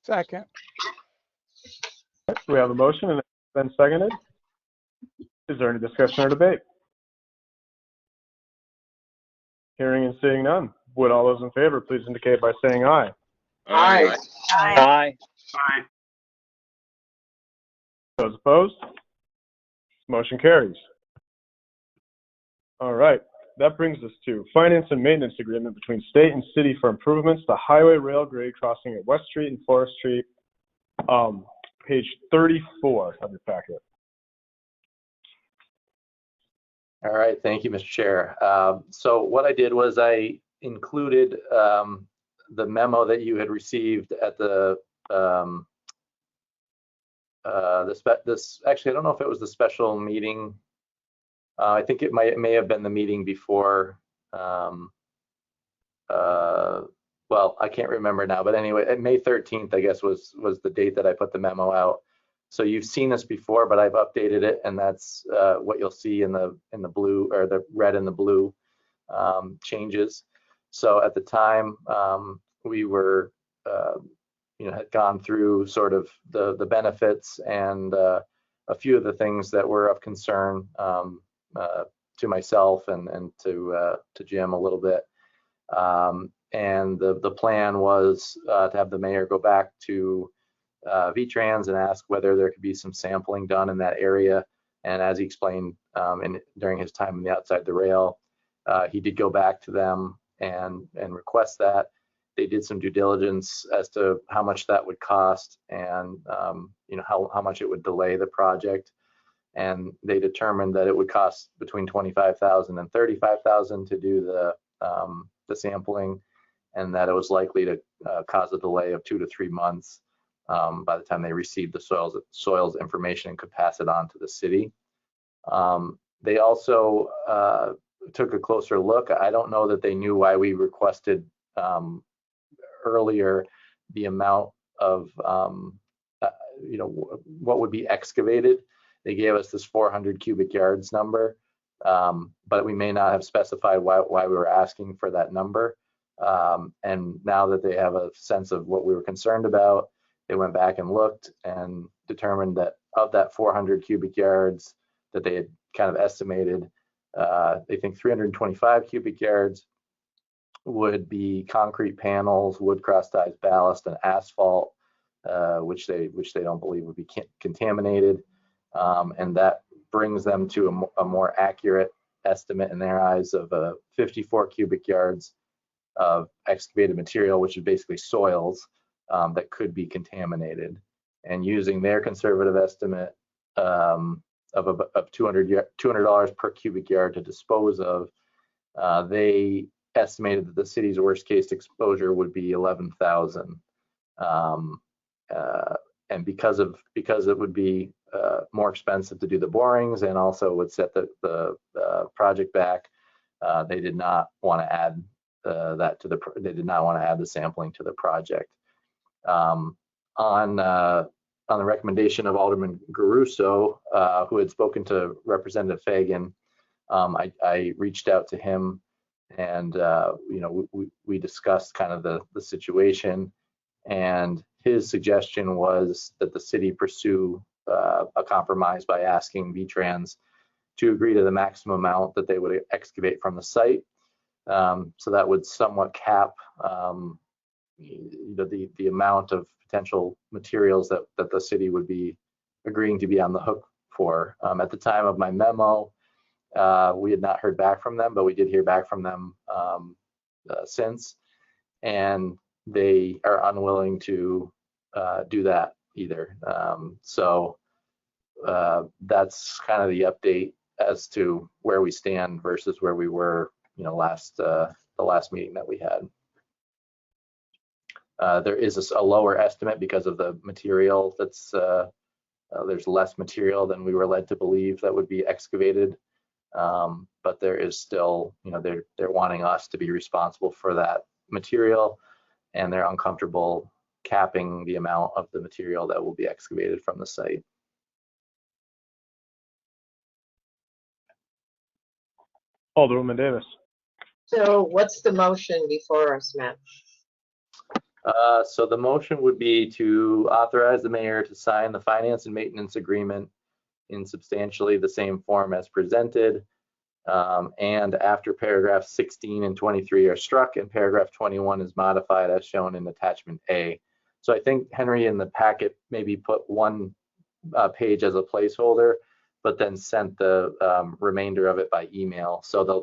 Second. We have a motion and it's been seconded. Is there any discussion or debate? Hearing and seeing none, would all those in favor please indicate by saying aye? Aye. Aye. Aye. Those opposed? Motion carries. All right, that brings us to finance and maintenance agreement between state and city for improvements to highway rail grade crossing at West Street and Forest Street. Page 34 of your packet. All right, thank you, Mr. Chair. So what I did was I included the memo that you had received at the actually, I don't know if it was the special meeting. I think it may have been the meeting before. Well, I can't remember now, but anyway, May 13th, I guess, was the date that I put the memo out. So you've seen this before, but I've updated it, and that's what you'll see in the blue, or the red and the blue changes. So at the time, we were, had gone through sort of the benefits and a few of the things that were of concern to myself and to Jim a little bit. And the plan was to have the mayor go back to VTrans and ask whether there could be some sampling done in that area. And as he explained during his time on the outside the rail, he did go back to them and request that. They did some due diligence as to how much that would cost and how much it would delay the project. And they determined that it would cost between $25,000 and $35,000 to do the sampling, and that it was likely to cause a delay of 2 to 3 months by the time they received the soils information and could pass it on to the city. They also took a closer look. I don't know that they knew why we requested earlier the amount of what would be excavated. They gave us this 400 cubic yards number, but we may not have specified why we were asking for that number. And now that they have a sense of what we were concerned about, they went back and looked and determined that of that 400 cubic yards that they had kind of estimated, they think 325 cubic yards would be concrete panels, wood cross ties, ballast, and asphalt, which they don't believe would be contaminated, and that brings them to a more accurate estimate in their eyes of 54 cubic yards of excavated material, which is basically soils that could be contaminated. And using their conservative estimate of $200 per cubic yard to dispose of, they estimated that the city's worst case exposure would be 11,000. And because it would be more expensive to do the borings and also would set the project back, they did not want to add they did not want to add the sampling to the project. On the recommendation of Alderman Garuso, who had spoken to Representative Fagan, I reached out to him, and we discussed kind of the situation, and his suggestion was that the city pursue a compromise by asking V-Trans to agree to the maximum amount that they would excavate from the site. So that would somewhat cap the amount of potential materials that the city would be agreeing to be on the hook for. At the time of my memo, we had not heard back from them, but we did hear back from them since, and they are unwilling to do that either. So that's kind of the update as to where we stand versus where we were, the last meeting that we had. There is a lower estimate because of the material that's there's less material than we were led to believe that would be excavated, but there is still, they're wanting us to be responsible for that material, and they're uncomfortable capping the amount of the material that will be excavated from the site. Alderwoman Davis. So what's the motion before us, Matt? So the motion would be to authorize the mayor to sign the finance and maintenance agreement in substantially the same form as presented. And after paragraph 16 and 23 are struck and paragraph 21 is modified as shown in attachment A. So I think Henry in the packet maybe put one page as a placeholder, but then sent the remainder of it by email. So the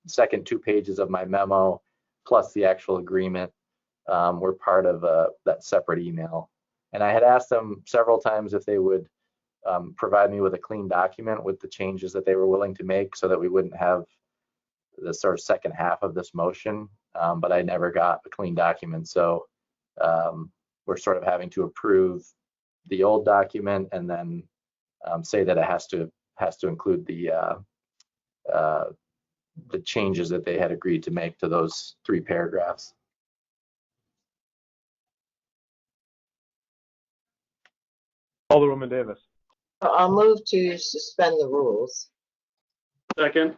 second 2 pages of my memo plus the actual agreement were part of that separate email. And I had asked them several times if they would provide me with a clean document with the changes that they were willing to make so that we wouldn't have the sort of second half of this motion, but I never got a clean document. So we're sort of having to approve the old document and then say that it has to include the changes that they had agreed to make to those 3 paragraphs. Alderwoman Davis. I'll move to suspend the rules. Second.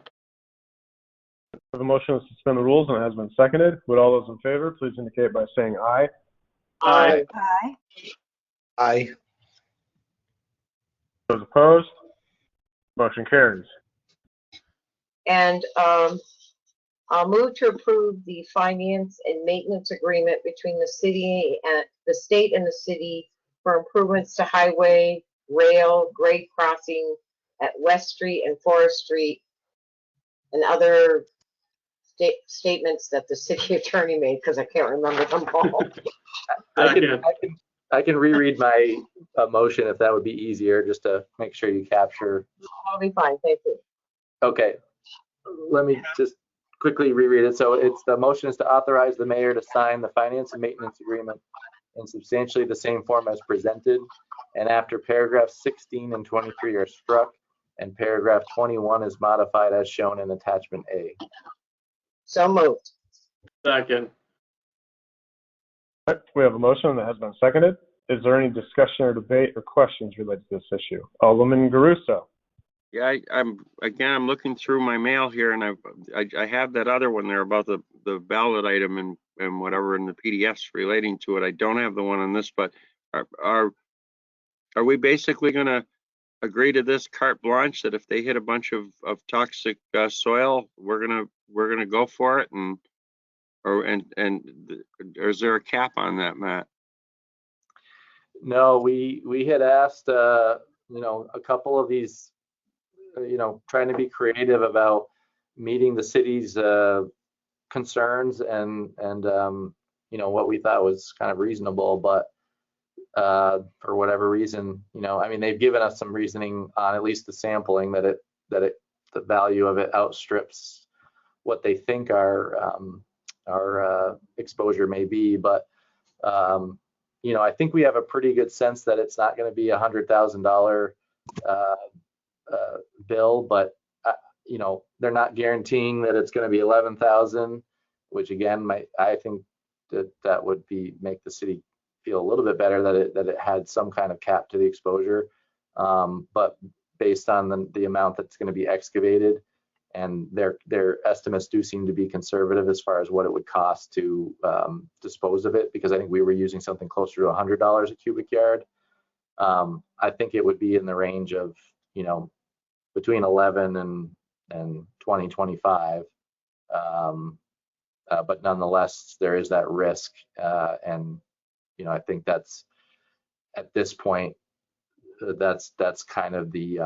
The motion is to suspend the rules and it has been seconded. Would all those in favor please indicate by saying aye. Aye. Aye. Aye. Those opposed? Motion carries. And I'll move to approve the finance and maintenance agreement between the city and the state and the city for improvements to highway, rail, grade crossing at West Street and Forest Street, and other statements that the city attorney made because I can't remember them all. I can reread my motion if that would be easier, just to make sure you capture. That'll be fine, thank you. Okay, let me just quickly reread it. So the motion is to authorize the mayor to sign the finance and maintenance agreement in substantially the same form as presented, and after paragraph 16 and 23 are struck and paragraph 21 is modified as shown in attachment A. So moved. Second. All right, we have a motion that has been seconded. Is there any discussion or debate or questions related to this issue? Alderman Garuso. Yeah, I'm looking through my mail here, and I have that other one there about the ballot item and whatever in the PDFs relating to it. I don't have the one on this, but are we basically going to agree to this carte blanche that if they hit a bunch of toxic soil, we're gonna go for it, or is there a cap on that, Matt? No, we had asked, you know, a couple of these, you know, trying to be creative about meeting the city's concerns and you know, what we thought was kind of reasonable, but for whatever reason, you know, I mean, they've given us some reasoning on at least the sampling that the value of it outstrips what they think our exposure may be, but you know, I think we have a pretty good sense that it's not going to be $100,000 bill, but you know, they're not guaranteeing that it's going to be 11,000, which again, I think that would make the city feel a little bit better that it had some kind of cap to the exposure, but based on the amount that's going to be excavated, and their estimates do seem to be conservative as far as what it would cost to dispose of it, because I think we were using something closer to $100 a cubic yard. I think it would be in the range of, you know, between 11 and 20, 25. But nonetheless, there is that risk, and you know, I think that's at this point, that's kind of the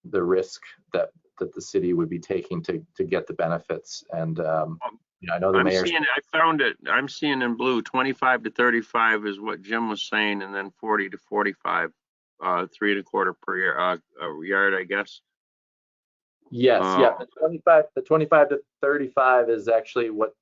risk that the city would be taking to get the benefits. And you know, I know the mayor. I found it. I'm seeing in blue 25 to 35 is what Jim was saying, and then 40 to 45, 3.25 per yard, I guess. Yes, yeah. The 25 to 35 is actually what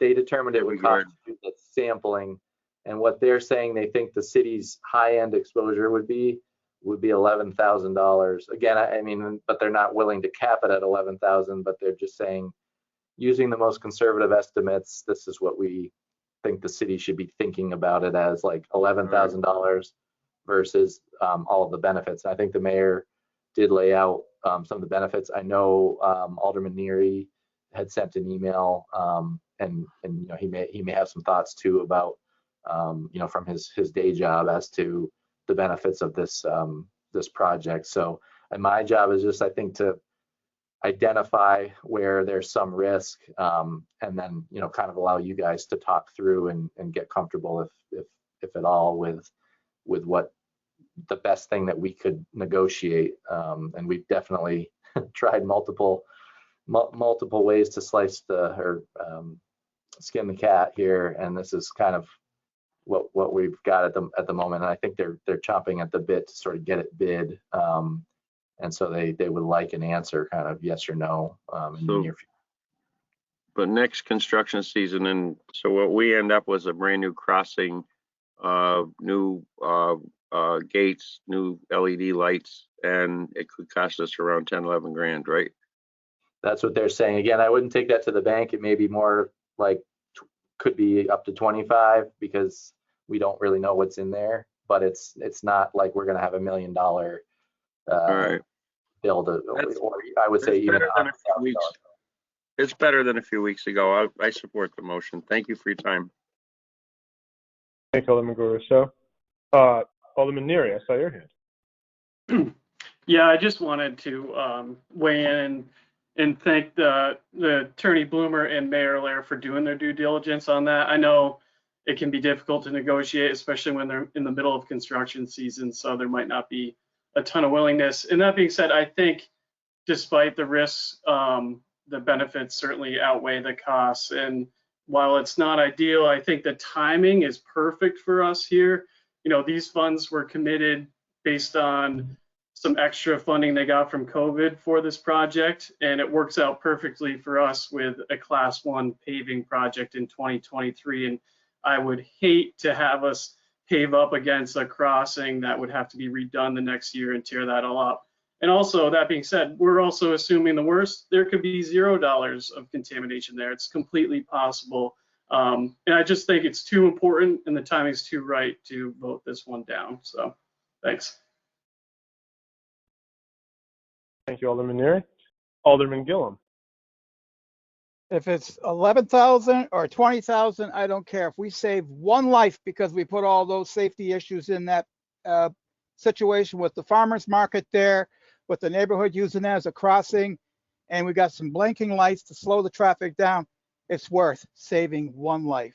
they determined it would cost to do the sampling, and what they're saying they think the city's high-end exposure would be $11,000. Again, I mean, but they're not willing to cap it at 11,000, but they're just saying, using the most conservative estimates, this is what we think the city should be thinking about it as, like $11,000 versus all of the benefits. And I think the mayor did lay out some of the benefits. I know Alderman Neary had sent an email, and you know, he may have some thoughts too about you know, from his day job as to the benefits of this project. So, and my job is just, I think, to identify where there's some risk, and then, you know, kind of allow you guys to talk through and get comfortable, if at all, with what the best thing that we could negotiate. And we've definitely tried multiple ways to slice or skin the cat here, and this is kind of what we've got at the moment. And I think they're chomping at the bit to sort of get it bid, and so they would like an answer, kind of yes or no, in the near future. But next construction season, and so what we end up was a brand new crossing, new gates, new LED lights, and it could cost us around 10, 11 grand, right? That's what they're saying. Again, I wouldn't take that to the bank. It may be more like, could be up to 25, because we don't really know what's in there, but it's not like we're going to have $1 million right. bill to, or I would say even it's better than a few weeks ago. I support the motion. Thank you for your time. Thank you, Alderman Garuso. Alderman Neary, I saw your hand. Yeah, I just wanted to weigh in and thank the Attorney Bloomer and Mayoral for doing their due diligence on that. I know it can be difficult to negotiate, especially when they're in the middle of construction season, so there might not be a ton of willingness. And that being said, I think despite the risks, the benefits certainly outweigh the costs. And while it's not ideal, I think the timing is perfect for us here. You know, these funds were committed based on some extra funding they got from COVID for this project, and it works out perfectly for us with a Class 1 paving project in 2023. And I would hate to have us pave up against a crossing that would have to be redone the next year and tear that all up. And also, that being said, we're also assuming the worst. There could be $0 of contamination there. It's completely possible. And I just think it's too important and the timing's too right to vote this one down. So thanks. Thank you, Alderman Neary. Alderman Gillum. If it's 11,000 or 20,000, I don't care. If we save one life because we put all those safety issues in that situation with the farmer's market there, with the neighborhood using that as a crossing, and we got some blinking lights to slow the traffic down, it's worth saving one life.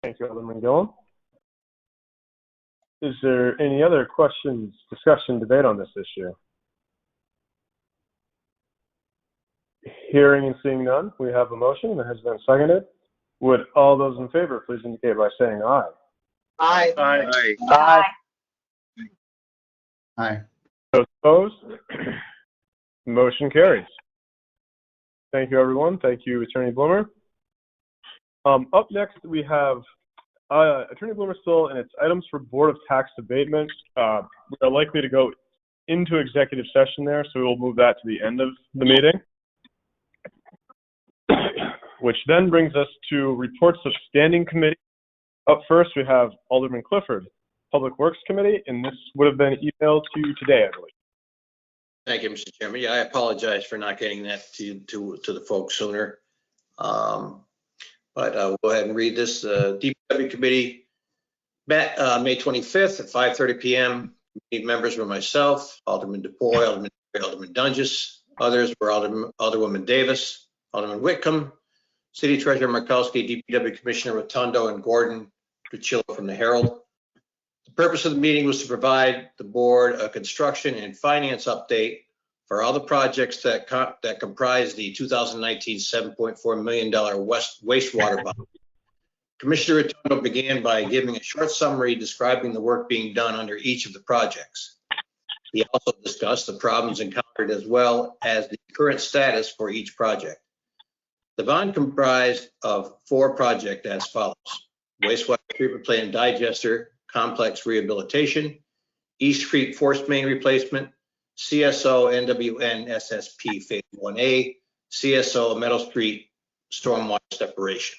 Thank you, Alderman Gillum. Is there any other questions, discussion, debate on this issue? Hearing and seeing none, we have a motion that has been seconded. Would all those in favor please indicate by saying aye? Aye. Aye. Aye. Aye. Those opposed? Motion carries. Thank you, everyone. Thank you, Attorney Bloomer. Up next, we have Attorney Bloomer still and its items for Board of Tax Abatement. We are likely to go into executive session there, so we will move that to the end of the meeting. Which then brings us to reports of standing committee. Up first, we have Alderman Clifford, Public Works Committee, and this would have been emailed to you today, I believe. Thank you, Mr. Chairman. Yeah, I apologize for not getting that to the folks sooner. But I'll go ahead and read this. DPW Committee met May 25th at 5:30 p.m. Members were myself, Alderman DuPoy, Alderman Dunges. Others were Alderwoman Davis, Alderman Whitcomb, City Treasurer Markowski, DPW Commissioner Rotundo, and Gordon Cuchillo from the Herald. The purpose of the meeting was to provide the board a construction and finance update for all the projects that comprise the 2019 $7.4 million wastewater bond. Commissioner Rotundo began by giving a short summary describing the work being done under each of the projects. He also discussed the problems encountered as well as the current status for each project. The bond comprised of 4 projects as follows: wastewater treatment plant digester complex rehabilitation, East Street force main replacement, CSO NWN SSP Phase 1A, CSO Meadow Street stormwater separation.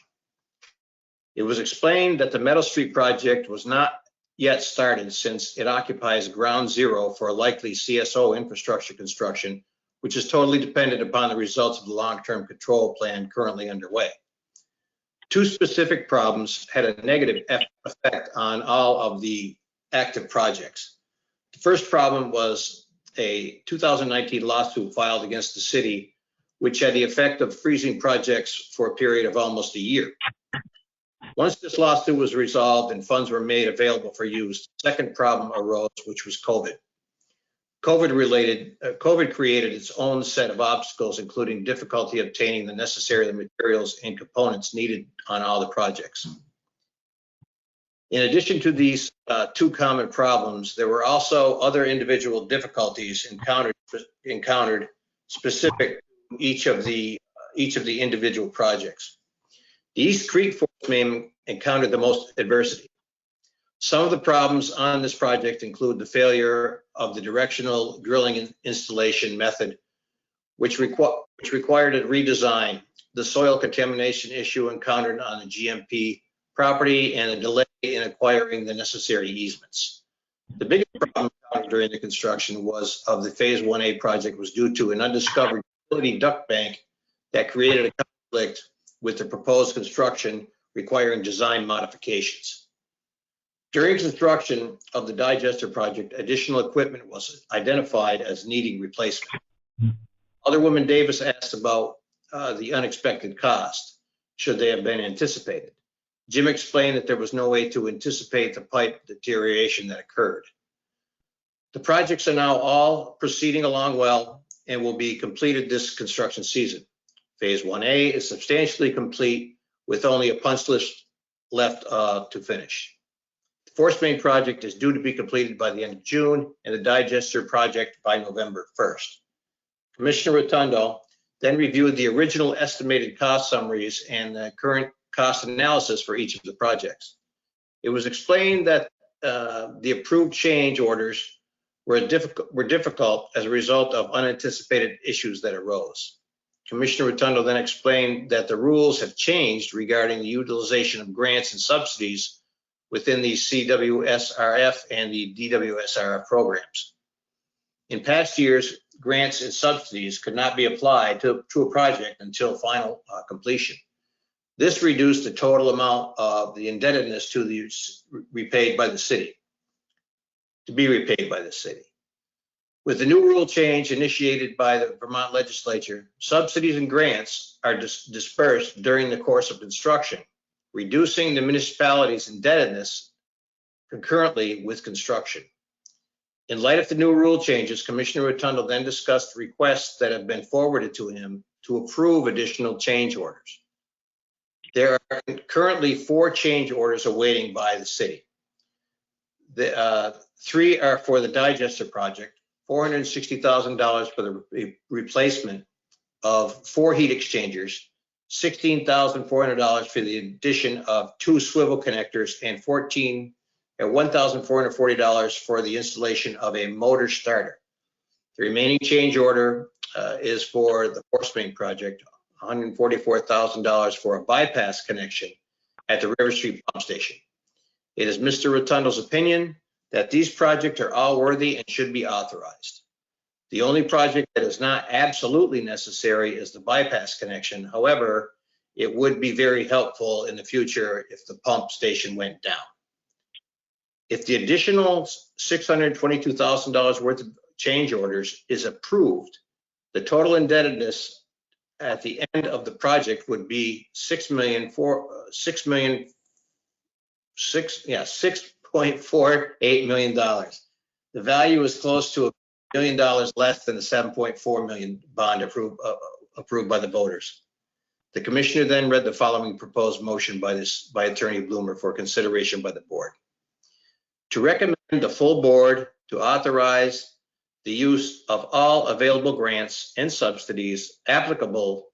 It was explained that the Meadow Street project was not yet started since it occupies ground zero for a likely CSO infrastructure construction, which is totally dependent upon the results of the long-term control plan currently underway. 2 specific problems had a negative effect on all of the active projects. The first problem was a 2019 lawsuit filed against the city, which had the effect of freezing projects for a period of almost a year. Once this lawsuit was resolved and funds were made available for use, the second problem arose, which was COVID. COVID created its own set of obstacles, including difficulty obtaining the necessary materials and components needed on all the projects. In addition to these 2 common problems, there were also other individual difficulties encountered specific to each of the individual projects. The East Creek force main encountered the most adversity. Some of the problems on this project include the failure of the directional drilling installation method, which required a redesign, the soil contamination issue encountered on the GMP property, and a delay in acquiring the necessary easements. The biggest problem during the construction of the Phase 1A project was due to an undiscovered utility duct bank that created a conflict with the proposed construction, requiring design modifications. During construction of the digester project, additional equipment was identified as needing replacement. Alderwoman Davis asked about the unexpected cost, should they have been anticipated. Jim explained that there was no way to anticipate the pipe deterioration that occurred. The projects are now all proceeding along well and will be completed this construction season. Phase 1A is substantially complete with only a punch list left to finish. The force main project is due to be completed by the end of June and the digester project by November 1st. Commissioner Rotundo then reviewed the original estimated cost summaries and the current cost analysis for each of the projects. It was explained that the approved change orders were difficult as a result of unanticipated issues that arose. Commissioner Rotundo then explained that the rules have changed regarding the utilization of grants and subsidies, within the CWSRF and the DWSRF programs. In past years, grants and subsidies could not be applied to a project until final completion. This reduced the total amount of the indebtedness to be repaid by the city. With the new rule change initiated by the Vermont legislature, subsidies and grants are dispersed during the course of construction, reducing the municipality's indebtedness concurrently with construction. In light of the new rule changes, Commissioner Rotundo then discussed requests that have been forwarded to him to approve additional change orders. There are currently 4 change orders awaiting by the city. The 3 are for the digester project, $460,000 for the replacement of 4 heat exchangers, $16,400 for the addition of 2 swivel connectors, and $1,440 for the installation of a motor starter. The remaining change order is for the Horse Main project, $144,000 for a bypass connection at the River Street pump station. It is Mr. Rotundo's opinion that these projects are all worthy and should be authorized. The only project that is not absolutely necessary is the bypass connection. However, it would be very helpful in the future if the pump station went down. If the additional $622,000 worth of change orders is approved, the total indebtedness at the end of the project would be $6.48 million. The value is close to $1 million less than the $7.4 million bond approved by the voters. The commissioner then read the following proposed motion by Attorney Bloomer for consideration by the board. To recommend the full board to authorize the use of all available grants and subsidies applicable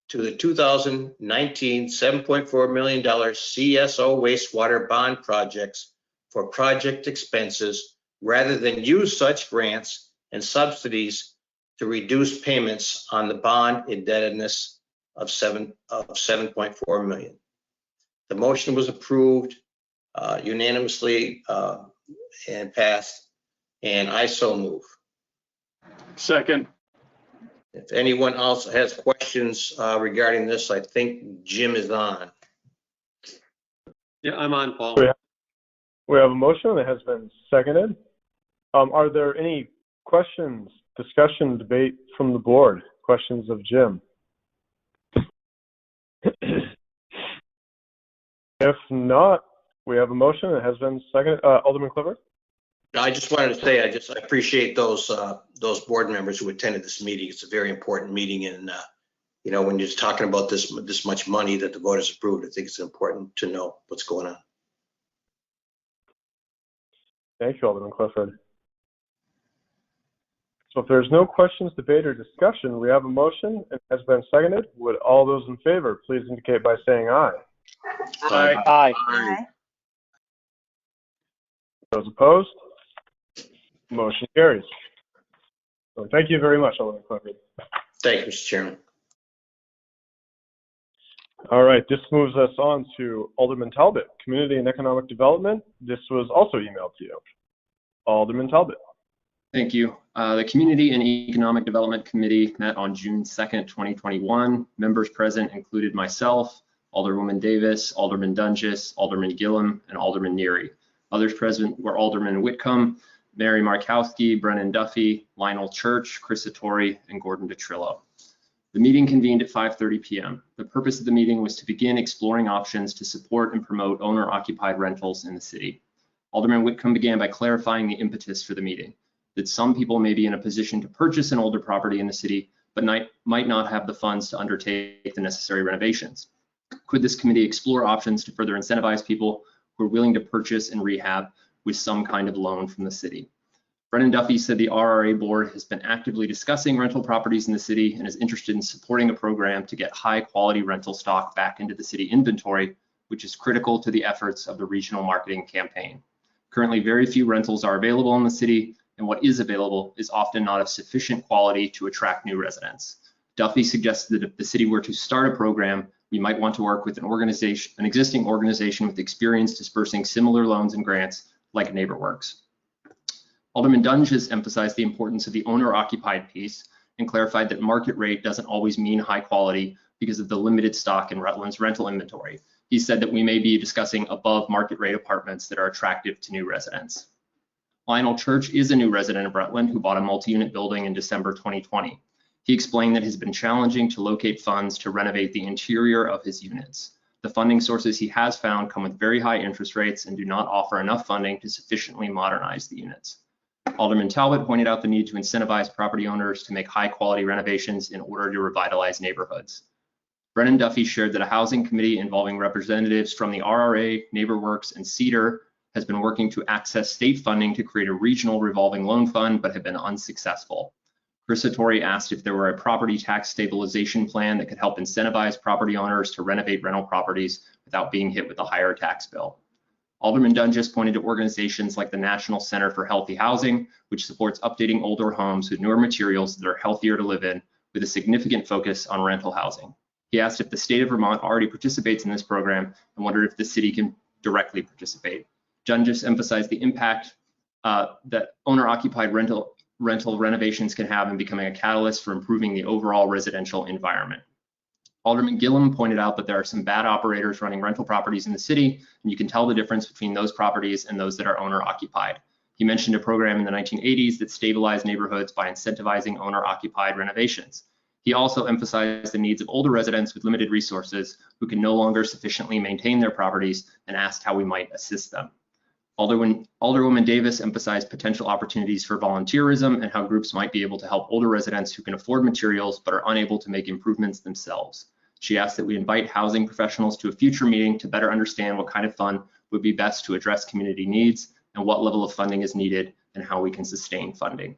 to the 2019 $7.4 million CSO wastewater bond projects for project expenses, rather than use such grants and subsidies to reduce payments on the bond indebtedness of $7.4 million. The motion was approved unanimously and passed, and I so move. Second. If anyone else has questions regarding this, I think Jim is on. Yeah, I'm on, Paul. We have a motion that has been seconded. Are there any questions, discussion, debate from the board? Questions of Jim? If not, we have a motion that has been seconded. Alderman Clifford? I just wanted to say I appreciate those board members who attended this meeting. It's a very important meeting, and you know, when you're talking about this much money that the voters approved, I think it's important to know what's going on. Thank you, Alderman Clifford. So if there's no questions, debate, or discussion, we have a motion. It has been seconded. Would all those in favor please indicate by saying aye? Aye. Aye. Aye. Those opposed? Motion carries. So thank you very much, Alderman Clifford. Thank you, Mr. Chairman. All right, this moves us on to Alderman Talbot, Community and Economic Development. This was also emailed to you. Alderman Talbot. Thank you. The Community and Economic Development Committee met on June 2nd, 2021. Members present included myself, Alderwoman Davis, Alderman Dunges, Alderman Gillum, and Alderman Neary. Others present were Alderman Whitcomb, Mary Markowski, Brennan Duffy, Lionel Church, Chris Satori, and Gordon DeTrillo. The meeting convened at 5:30 p.m. The purpose of the meeting was to begin exploring options to support and promote owner-occupied rentals in the city. Alderman Whitcomb began by clarifying the impetus for the meeting, that some people may be in a position to purchase an older property in the city, but might not have the funds to undertake the necessary renovations. Could this committee explore options to further incentivize people who are willing to purchase and rehab with some kind of loan from the city? Brennan Duffy said the RRA board has been actively discussing rental properties in the city and is interested in supporting a program to get high quality rental stock back into the city inventory, which is critical to the efforts of the regional marketing campaign. Currently, very few rentals are available in the city, and what is available is often not of sufficient quality to attract new residents. Duffy suggested that if the city were to start a program we might want to work with an existing organization with experience dispersing similar loans and grants like NeighborWorks. Alderman Dunges emphasized the importance of the owner-occupied piece and clarified that market rate doesn't always mean high quality because of the limited stock in Rutland's rental inventory. He said that we may be discussing above market rate apartments that are attractive to new residents. Lionel Church is a new resident of Rutland who bought a multi-unit building in December 2020. He explained that it has been challenging to locate funds to renovate the interior of his units. The funding sources he has found come with very high interest rates and do not offer enough funding to sufficiently modernize the units. Alderman Talbot pointed out the need to incentivize property owners to make high quality renovations in order to revitalize neighborhoods. Brennan Duffy shared that a housing committee involving representatives from the RRA, NeighborWorks, and Cedar has been working to access state funding to create a regional revolving loan fund, but have been unsuccessful. Chris Hattori asked if there were a property tax stabilization plan that could help incentivize property owners to renovate rental properties without being hit with a higher tax bill. Alderman Dunges pointed to organizations like the National Center for Healthy Housing, which supports updating older homes with newer materials that are healthier to live in, with a significant focus on rental housing. He asked if the state of Vermont already participates in this program and wondered if the city can directly participate. Dunges emphasized the impact that owner-occupied rental renovations can have in becoming a catalyst for improving the overall residential environment. Alderman Gillum pointed out that there are some bad operators running rental properties in the city, and you can tell the difference between those properties and those that are owner-occupied. He mentioned a program in the 1980s that stabilized neighborhoods by incentivizing owner-occupied renovations. He also emphasized the needs of older residents with limited resources who can no longer sufficiently maintain their properties and asked how we might assist them. Alderwoman Davis emphasized potential opportunities for volunteerism and how groups might be able to help older residents who can afford materials but are unable to make improvements themselves. She asked that we invite housing professionals to a future meeting to better understand what kind of fund would be best to address community needs and what level of funding is needed and how we can sustain funding.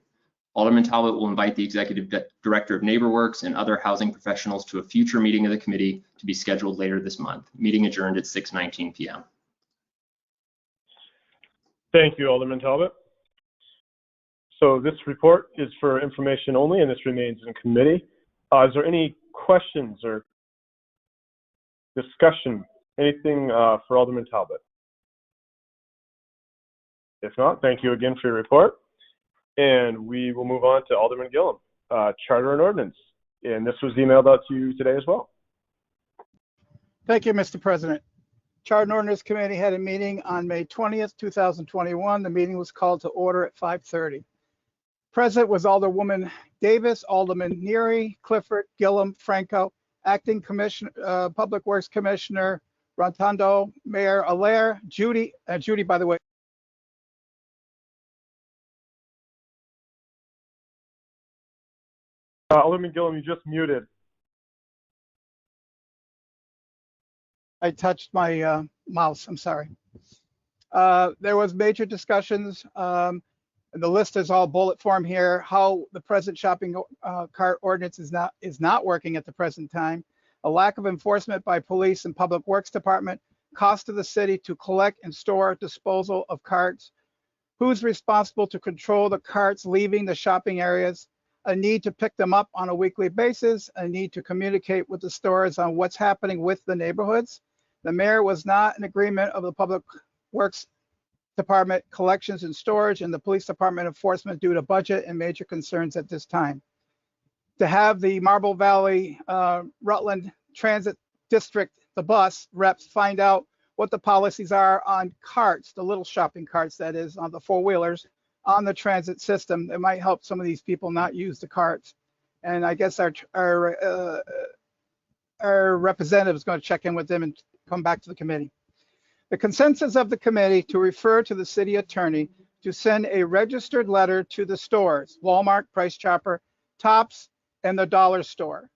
Alderman Talbot will invite the Executive Director of NeighborWorks and other housing professionals to a future meeting of the committee to be scheduled later this month. Meeting adjourned at 6:19 p.m. Thank you, Alderman Talbot. So this report is for information only, and this remains in committee. Is there any questions or discussion? Anything for Alderman Talbot? If not, thank you again for your report. And we will move on to Alderman Gillum, Charter and Ordinance. And this was emailed out to you today as well. Thank you, Mr. President. Charter and Ordinance Committee had a meeting on May 20th, 2021. The meeting was called to order at 5:30. Present was Alderwoman Davis, Alderman Neary, Clifford, Gillum, Franco, Acting Commissioner, Public Works Commissioner Rotondo, Mayor Allaire, Judy, by the way. Alderman Gillum, you just muted. I touched my mouse, I'm sorry. There was major discussions. The list is all bullet form here. How the present shopping cart ordinance is not working at the present time. A lack of enforcement by police and public works department. Cost to the city to collect and store disposal of carts. Who's responsible to control the carts leaving the shopping areas? A need to pick them up on a weekly basis. A need to communicate with the stores on what's happening with the neighborhoods. The mayor was not in agreement of the public works department collections and storage and the police department enforcement due to budget and major concerns at this time. To have the Marble Valley Rutland Transit District, the bus reps, find out what the policies are on carts, the little shopping carts, that is, on the four-wheelers on the transit system. It might help some of these people not use the carts. And I guess our representative is going to check in with them and come back to the committee. The consensus of the committee to refer to the city attorney to send a registered letter to the stores, Walmart, Price Chopper, Tops, and the dollar store.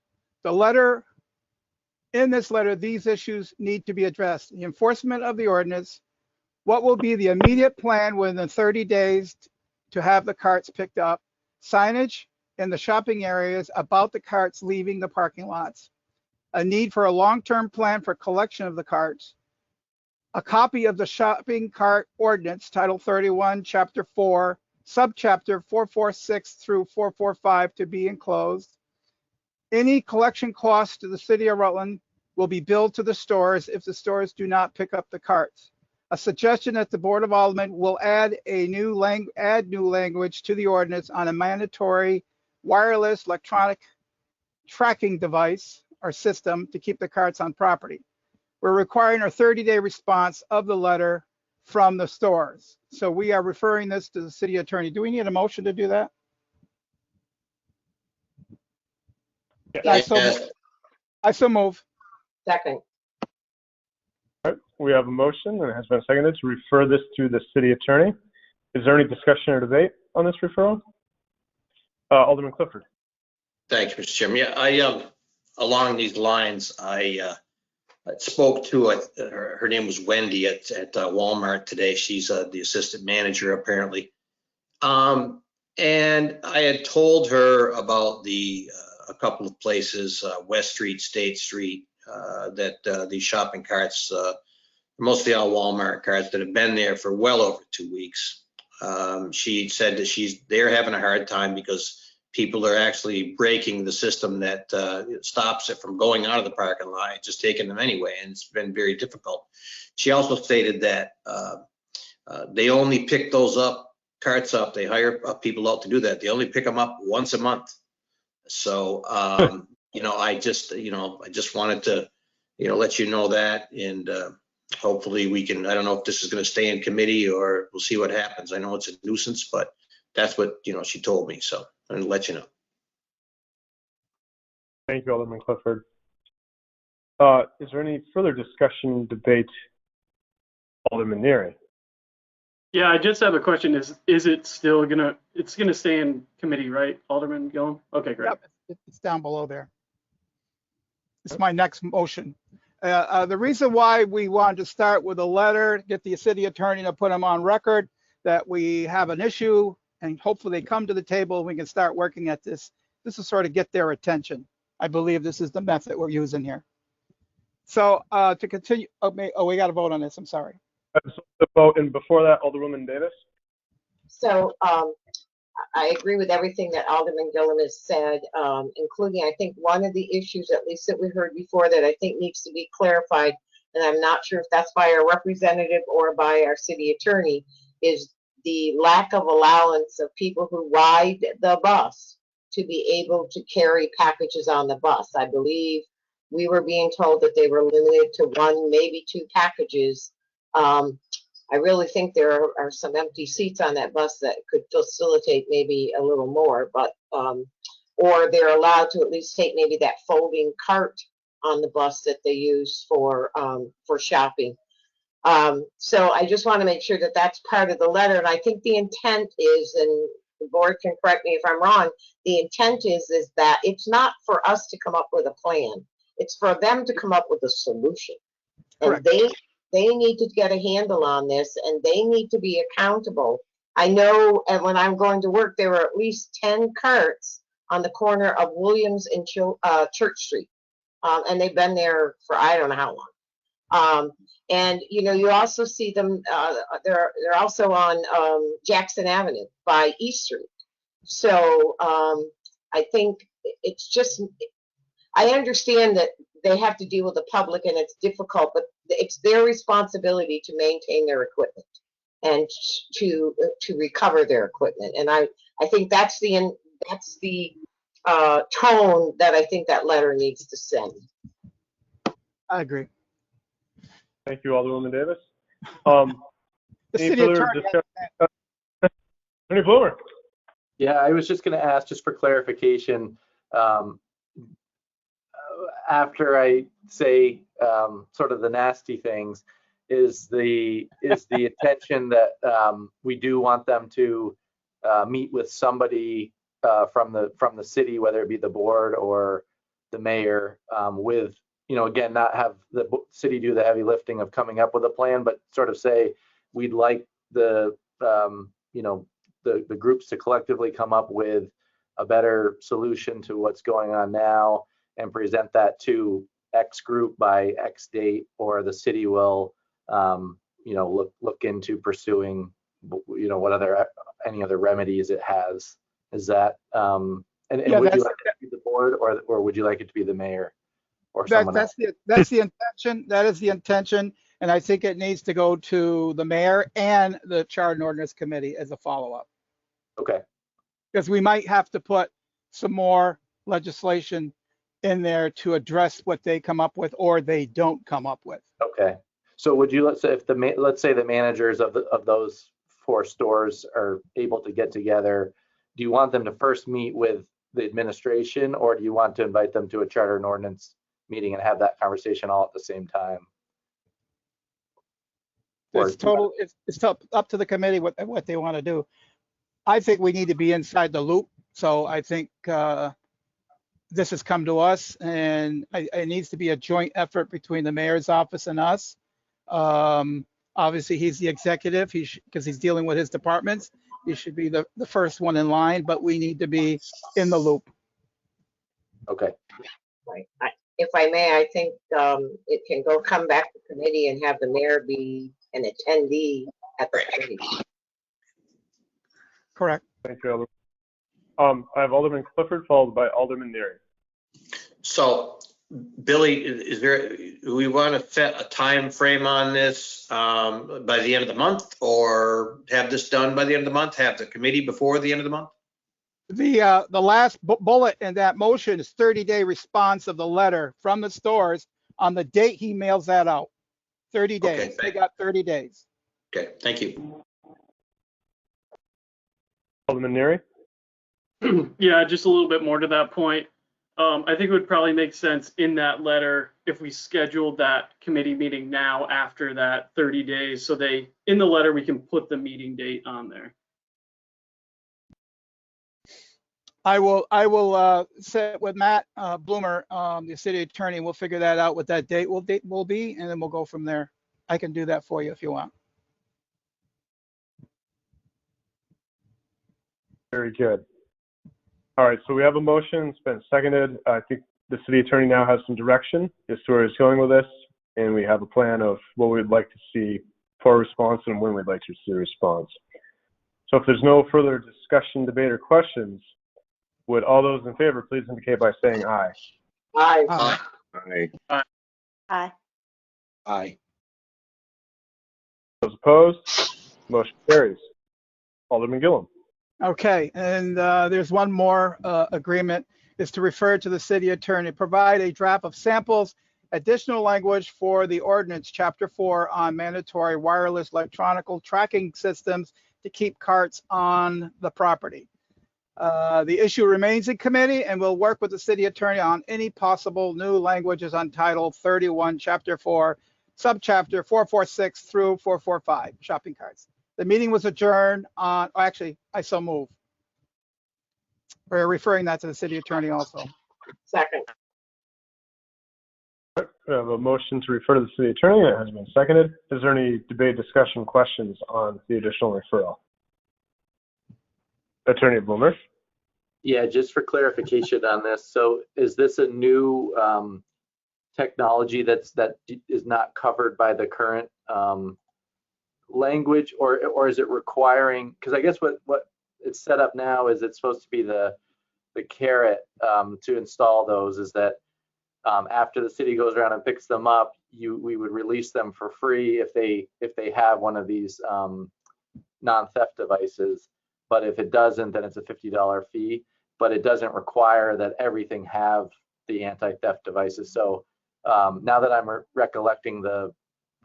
In this letter, these issues need to be addressed. The enforcement of the ordinance, what will be the immediate plan within 30 days to have the carts picked up, signage in the shopping areas about the carts leaving the parking lots, a need for a long-term plan for collection of the carts, a copy of the shopping cart ordinance, Title 31, Chapter 4, Subchapter 446 through 445 to be enclosed, any collection costs to the city of Rutland will be billed to the stores if the stores do not pick up the carts. A suggestion that the Board of Aldermen will add new language to the ordinance on a mandatory wireless electronic tracking device or system to keep the carts on property. We're requiring a 30-day response of the letter from the stores. So we are referring this to the city attorney. Do we need a motion to do that? Yes. I so move. Second. All right, we have a motion and it has been seconded to refer this to the city attorney. Is there any discussion or debate on this referral? Alderman Clifford. Thank you, Mr. Chairman. Yeah, along these lines, I spoke to her name was Wendy at Walmart today. She's the assistant manager apparently. And I had told her about a couple of places, West Street, State Street, that these shopping carts, mostly all Walmart carts that have been there for well over 2 weeks. She said that they're having a hard time because people are actually breaking the system that stops it from going out of the parking lot, just taking them anyway, and it's been very difficult. She also stated that they only pick those carts up. They hire people out to do that. They only pick them up once a month. So, I just wanted to, let you know that, and hopefully we can, I don't know if this is going to stay in committee or we'll see what happens. I know it's a nuisance, but that's what, she told me. So I'm going to let you know. Thank you, Alderman Clifford. Is there any further discussion, debate, Alderman Neary? Yeah, I just have a question. Is it still it's gonna stay in committee, right, Alderman Gillum? Okay, great. Yep, it's down below there. It's my next motion. The reason why we wanted to start with a letter, get the city attorney to put them on record that we have an issue, and hopefully they come to the table and we can start working at this. This is sort of get their attention. I believe this is the method we're using here. So to continue, we got to vote on this. I'm sorry. The vote, and before that, Alderwoman Davis. So I agree with everything that Alderman Gillum has said, including, I think, one of the issues, at least that we heard before, that I think needs to be clarified, and I'm not sure if that's by our representative or by our city attorney, is the lack of allowance of people who ride the bus to be able to carry packages on the bus. I believe we were being told that they were limited to 1, maybe 2 packages. I really think there are some empty seats on that bus that could facilitate maybe a little more, but or they're allowed to at least take maybe that folding cart on the bus that they use for shopping. So I just want to make sure that that's part of the letter, and I think the intent is, and the board can correct me if I'm wrong, the intent is that it's not for us to come up with a plan. It's for them to come up with a solution. Correct. And they need to get a handle on this, and they need to be accountable. I know, and when I'm going to work, there were at least 10 carts on the corner of Williams and Church Street, and they've been there for I don't know how long. And you also see them. They're also on Jackson Avenue by East Street. So I think it's just. I understand that they have to deal with the public and it's difficult, but it's their responsibility to maintain their equipment and to recover their equipment. And I think that's the tone that I think that letter needs to send. I agree. Thank you, Alderwoman Davis. The Any city further attorney. discussion? Attorney Blower. Yeah, I was just going to ask, just for clarification, after I say sort of the nasty things, is the intention that we do want them to meet with somebody from the city, whether it be the board or the mayor, with, again, not have the city do the heavy lifting of coming up with a plan, but sort of say we'd like the groups to collectively come up with a better solution to what's going on now and present that to X group by X date, or the city will, look into pursuing, any other remedies it has. Is that, would you like it to be the board, or would you like it to be the mayor? or someone else? That's the intention. That is the intention. And I think it needs to go to the mayor and the Charter and Ordinance Committee as a follow-up. Okay, Because we might have to put some more legislation in there to address what they come up with or they don't come up with. okay. So would you, let's say if let's say the managers of those 4 stores are able to get together, do you want them to first meet with the administration, or do you want to invite them to a charter and ordinance meeting and have that conversation all at the same time? It's up to the committee what they want to do. I think we need to be inside the loop. So I think this has come to us, and it needs to be a joint effort between the mayor's office and us. Obviously, he's the executive, because he's dealing with his departments. He should be the first one in line, but we need to be in the loop. Okay. Right. If I may, I think it can come back to committee and have the mayor be an attendee at the committee. Correct. Thank you, Alderman. I have Alderman Clifford followed by Alderman Neary. So, Billy, do we want to set a time frame on this by the end of the month, or have this done by the end of the month? Have the committee before the end of the month? The last bullet in that motion is 30-day response of the letter from the stores on the date he mails that out. 30 days. Okay, they got 30 days. Okay, thank you. Alderman Neary. Yeah, just a little bit more to that point. I think it would probably make sense in that letter if we scheduled that committee meeting now after that 30 days. So in the letter, we can put the meeting date on there. I will sit with Matt Bloomer, the city attorney. We'll figure that out, what that date will be, and then we'll go from there. I can do that for you if you want. Very good. All right, so we have a motion. It's been seconded. I think the city attorney now has some direction as to where he's going with this, and we have a plan of what we'd like to see for a response and when we'd like to see a response. So if there's no further discussion, debate, or questions, would all those in favor please indicate by saying aye? Aye. Aye. Aye. Aye. Aye. Those opposed? Motion carries. Alderman Gillum. Okay, and there's one more agreement, is to refer to the city attorney, provide a draft of samples, additional language for the ordinance, chapter 4 on mandatory wireless electronic tracking systems to keep carts on the property. The issue remains in committee, and we'll work with the city attorney on any possible new languages on Title 31, Chapter 4, Subchapter 446 through 445, shopping carts. The meeting was adjourned on, actually, I so move. We're referring that to the city attorney also. Second. We have a motion to refer to the city attorney. It has been seconded. Is there any debate, discussion, questions on the additional referral? Attorney Bloomer. Yeah, just for clarification on this. So is this a new technology that is not covered by the current language, or is it requiring, because I guess what it's set up now is it's supposed to be the carrot to install those, is that after the city goes around and picks them up, we would release them for free if they have one of these non-theft devices. But if it doesn't, then it's a $50 fee. But it doesn't require that everything have the anti-theft devices. So now that I'm recollecting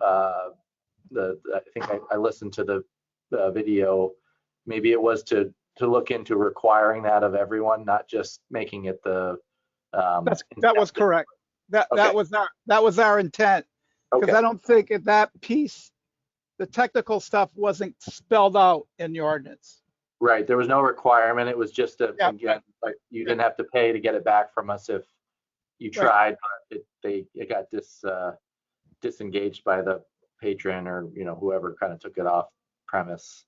I think I listened to the video. Maybe it was to look into requiring that of everyone, not just making it the. That was correct. That was our intent, because Okay. I don't think that piece, the technical stuff, wasn't spelled out in the ordinance. Right. There was no requirement. It was just Yeah. like you didn't have to pay to get it back from us if you tried, but it got disengaged by the patron or whoever kind of took it off premise.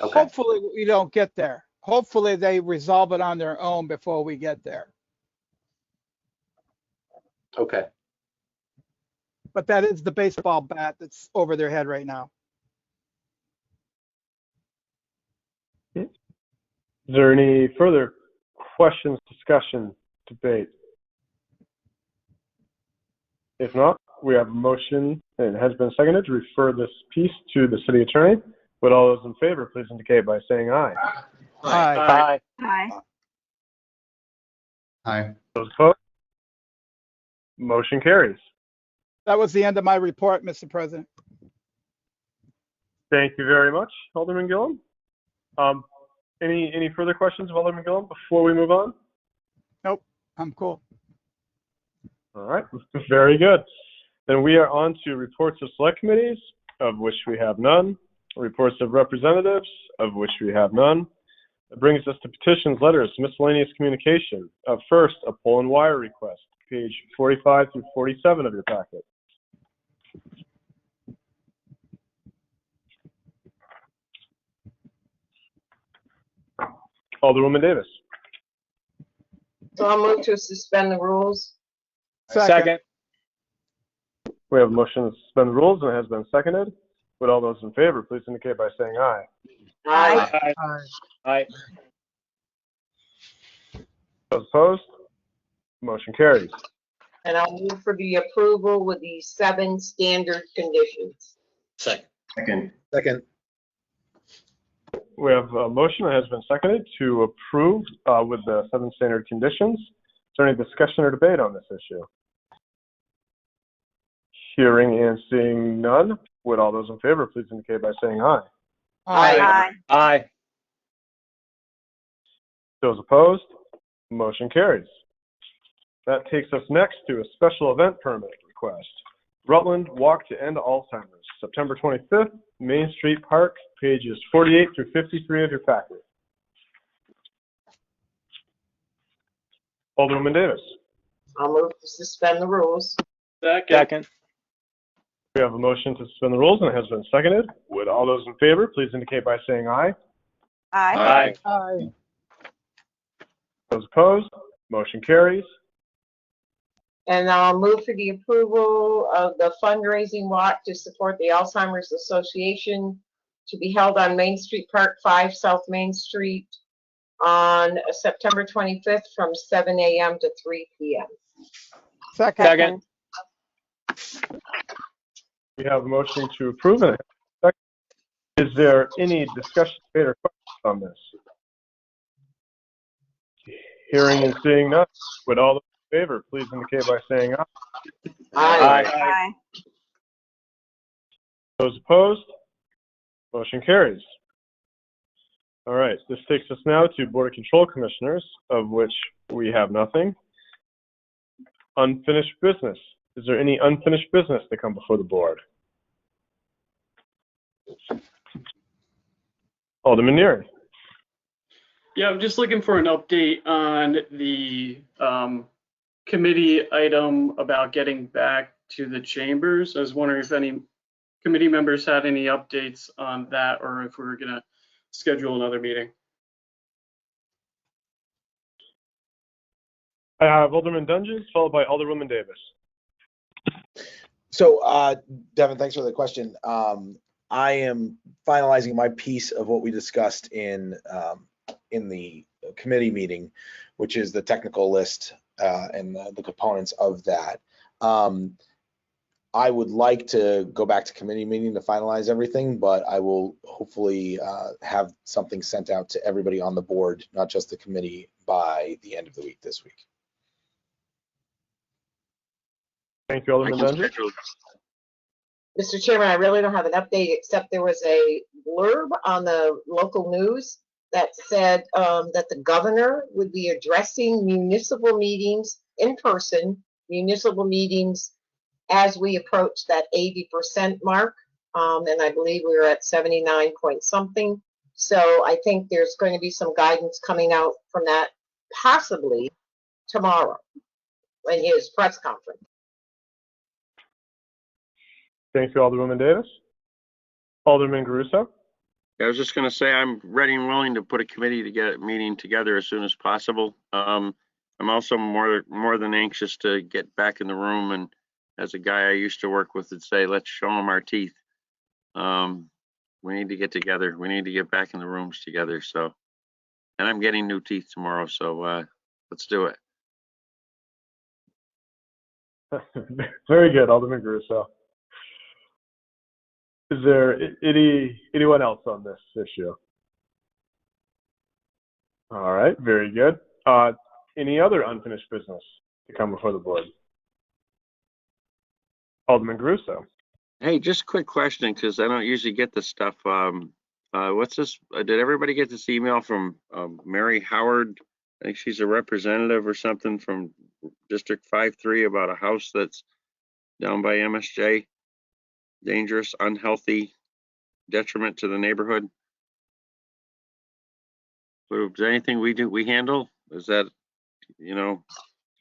Okay. Hopefully we don't get there. Hopefully they resolve it on their own before we get there. Okay. But that is the baseball bat that's over their head right now. Is there any further questions, discussion, debate? If not, we have a motion, and it has been seconded, to refer this piece to the city attorney. Would all those in favor please indicate by saying aye. Aye. Aye. Aye. Those opposed? Motion carries. That was the end of my report, Mr. President. Thank you very much, Alderman Gillum. Any further questions of Alderman Gillum before we move on? Nope, I'm cool. All right, very good. Then we are on to reports of select committees, of which we have none. Reports of representatives, of which we have none. That brings us to petitions, letters, miscellaneous communication. First, a poll and wire request, page 45 through 47 of your packet. Alderwoman Davis. So I'll move to suspend the rules. Second. We have a motion to suspend the rules, and it has been seconded. Would all those in favor please indicate by saying aye. Aye. Aye. Those opposed? Motion carries. And I'll move for the approval with the 7 standard conditions. Second. Second. We have a motion that has been seconded to approve with the 7 standard conditions. Is there any discussion or debate on this issue? Hearing and seeing none, would all those in favor please indicate by saying aye. Aye. Those opposed? Motion carries. That takes us next to a special event permit request. Rutland Walk to End Alzheimer's, September 25th, Main Street Park, pages 48 through 53 of your packet. Alderwoman Davis. I'll move to suspend the rules. Second. We have a motion to suspend the rules, and it has been seconded. Would all those in favor please indicate by saying aye. Aye. Those opposed? Motion carries. And I'll move for the approval of the fundraising walk to support the Alzheimer's Association to be held on Main Street Park 5 South Main Street on September 25th from 7 a.m. to 3 p.m. Second. We have a motion to approve it. Is there any discussion, debate, or questions on this? Hearing and seeing none, would all those in favor please indicate by saying aye. Aye. Those opposed? Motion carries. All right, this takes us now to Board of Control Commissioners, of which we have nothing. Unfinished business. Is there any unfinished business to come before the board? Alderman Neary. Yeah, I'm just looking for an update on the committee item about getting back to the chambers. I was wondering if any committee members had any updates on that, or if we were gonna schedule another meeting. I have Alderman Dunges, followed by Alderwoman Davis. So, Devin, thanks for the question. I am finalizing my piece of what we discussed in the committee meeting, which is the technical list and the components of that. I would like to go back to committee meeting to finalize everything, but I will hopefully have something sent out to everybody on the board, not just the committee, by the end of the week this week. Thank you, Alderman Dunges. Mr. Chairman, I really don't have an update, except there was a blurb on the local news that said that the governor would be addressing municipal meetings in person, municipal meetings as we approach that 80% mark. And I believe we were at 79 point something. So I think there's going to be some guidance coming out from that possibly tomorrow in his press conference. Thank you, Alderwoman Davis. Alderman Garuso. I was just going to say I'm ready and willing to put a committee to get a meeting together as soon as possible. I'm also more than anxious to get back in the room, and as a guy I used to work with would say, let's show them our teeth. We need to get together. We need to get back in the rooms together. So, and I'm getting new teeth tomorrow, so let's do it. Very good, Alderman Caruso. Is there anyone else on this issue? All right, very good. Any other unfinished business to come before the board? Alderman Caruso. Hey, just a quick question, because I don't usually get this stuff. What's this? Did everybody get this email from Mary Howard? I think she's a representative or something from District 5-3 about a house that's down by MSJ. Dangerous, unhealthy, detriment to the neighborhood. Is there anything we handle? Is that,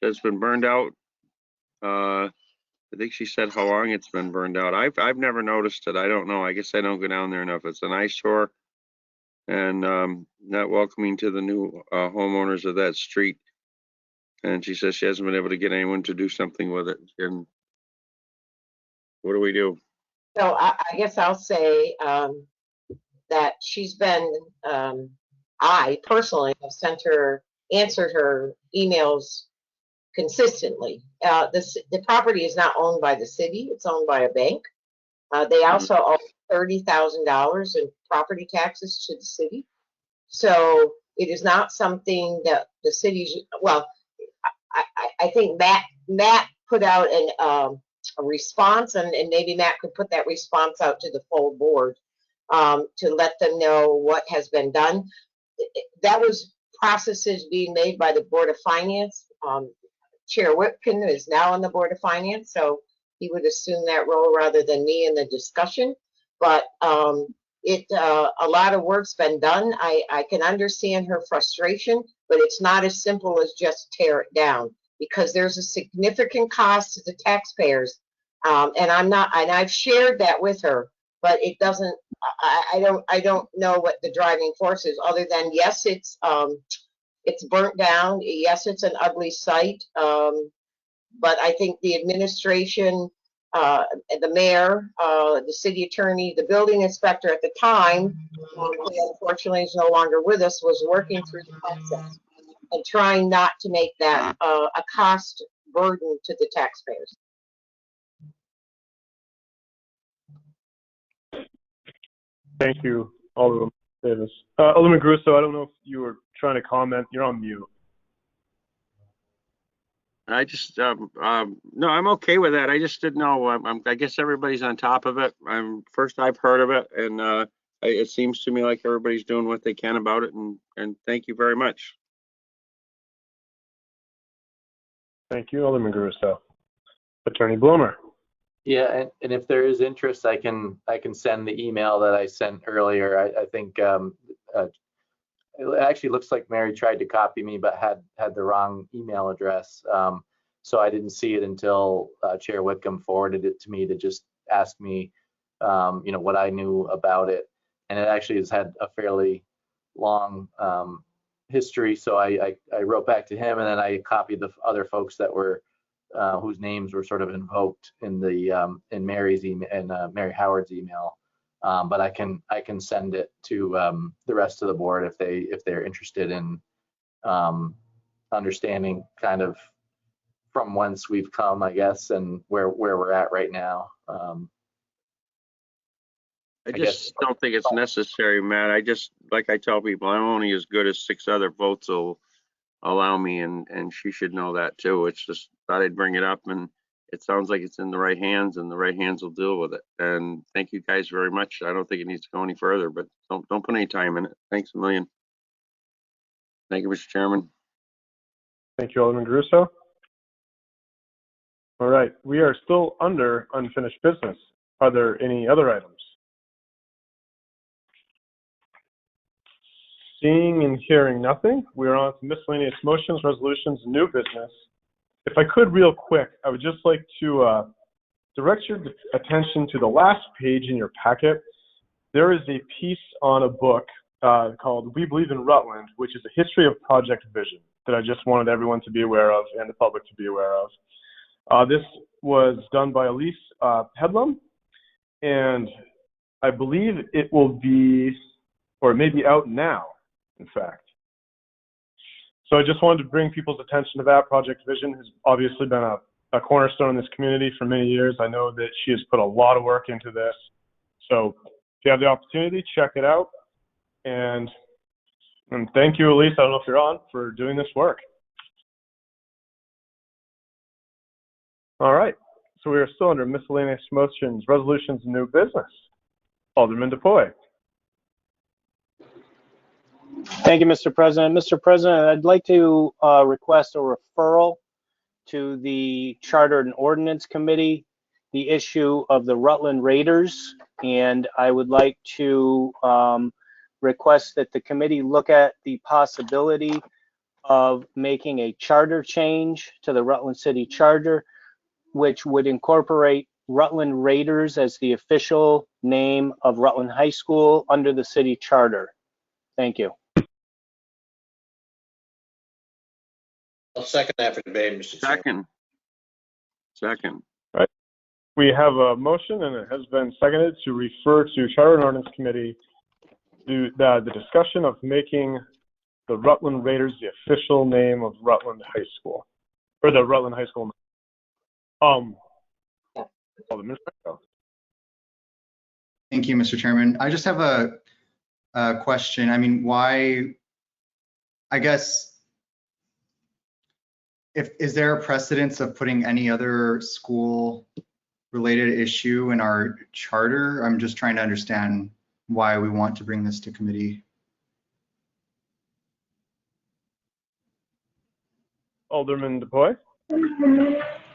that's been burned out? I think she said how long it's been burned out. I've never noticed it. I don't know. I guess I don't go down there enough. It's an eyesore and not welcoming to the new homeowners of that street. And she says she hasn't been able to get anyone to do something with it. And what do we do? So I guess I'll say that she's been, I personally have answered her emails consistently. The property is not owned by the city, it's owned by a bank. They also owe $30,000 in property taxes to the city. So it is not something that the city's, well, I think Matt put out a response, and maybe Matt could put that response out to the full board to let them know what has been done. That was processes being made by the Board of Finance. Chair Whitkin is now on the Board of Finance, so he would assume that role rather than me in the discussion. But a lot of work's been done. I can understand her frustration, but it's not as simple as just tear it down, because there's a significant cost to the taxpayers. And I've shared that with her, but it doesn't, I don't know what the driving force is, other than, yes, it's burnt down. Yes, it's an ugly site. But I think the administration, the mayor, the city attorney, the building inspector at the time, who unfortunately is no longer with us, was working through the process and trying not to make that a cost burden to the taxpayers. Thank you, Alderman Davis. Alderman Caruso, I don't know if you were trying to comment. You're on mute. I just, no, I'm okay with that. I just didn't know. I guess everybody's on top of it. First I've heard of it, and it seems to me like everybody's doing what they can about it, and thank you very much. Thank you, Alderman Caruso. Attorney Blomer. Yeah, and if there is interest, I can send the email that I sent earlier. I think it actually looks like Mary tried to copy me, but had the wrong email address. So I didn't see it until Chair Whitcomb forwarded it to me to just ask me, what I knew about it. And it actually has had a fairly long history. So I wrote back to him, and then I copied the other folks that were whose names were sort of invoked in the in Mary's email and Mary Howard's email. But I can send it to the rest of the board if they're interested in understanding kind of from whence we've come, I guess, and where we're at right now. I just don't think it's necessary, Matt. I just, like I tell people, I'm only as good as 6 other votes will allow me, and she should know that too. It's just thought I'd bring it up, and it sounds like it's in the right hands, and the right hands will deal with it. And thank you guys very much. I don't think it needs to go any further, but don't put any time in it. Thanks a million. Thank you, Mr. Chairman. Thank you, Alderman Caruso. All right, we are still under unfinished business. Are there any other items? Seeing and hearing nothing, we are on to miscellaneous motions, resolutions, and new business. If I could real quick, I would just like to direct your attention to the last page in your packet. There is a piece on a book called We Believe in Rutland, which is a history of Project Vision that I just wanted everyone to be aware of and the public to be aware of. This was done by Lease Headlam, and I believe it will be, or it may be out now, in fact. So I just wanted to bring people's attention to that. Project Vision has obviously been a cornerstone in this community for many years. I know that she has put a lot of work into this. So if you have the opportunity, check it out. And thank you, Elise, I don't know if you're on, for doing this work. All right, so we are still under miscellaneous motions, resolutions, and new business. Alderman DePoy. Thank you, Mr. President. Mr. President, I'd like to request a referral to the Charter and Ordinance Committee, the issue of the Rutland Raiders, and I would like to request that the committee look at the possibility of making a charter change to the Rutland City Charter, which would incorporate Rutland Raiders as the official name of Rutland High School under the city charter. Thank you. I'll second that for debate, Mr. Chairman. Second. Right. We have a motion, and it has been seconded to refer to Charter and Ordinance Committee to the discussion of making the Rutland Raiders the official name of Rutland High School, or the Rutland High School. Alderman Franco. Thank you, Mr. Chairman. I just have a question. I mean, why, I guess, is there a precedence of putting any other school related issue in our charter? I'm just trying to understand why we want to bring this to committee. Alderman DePoy.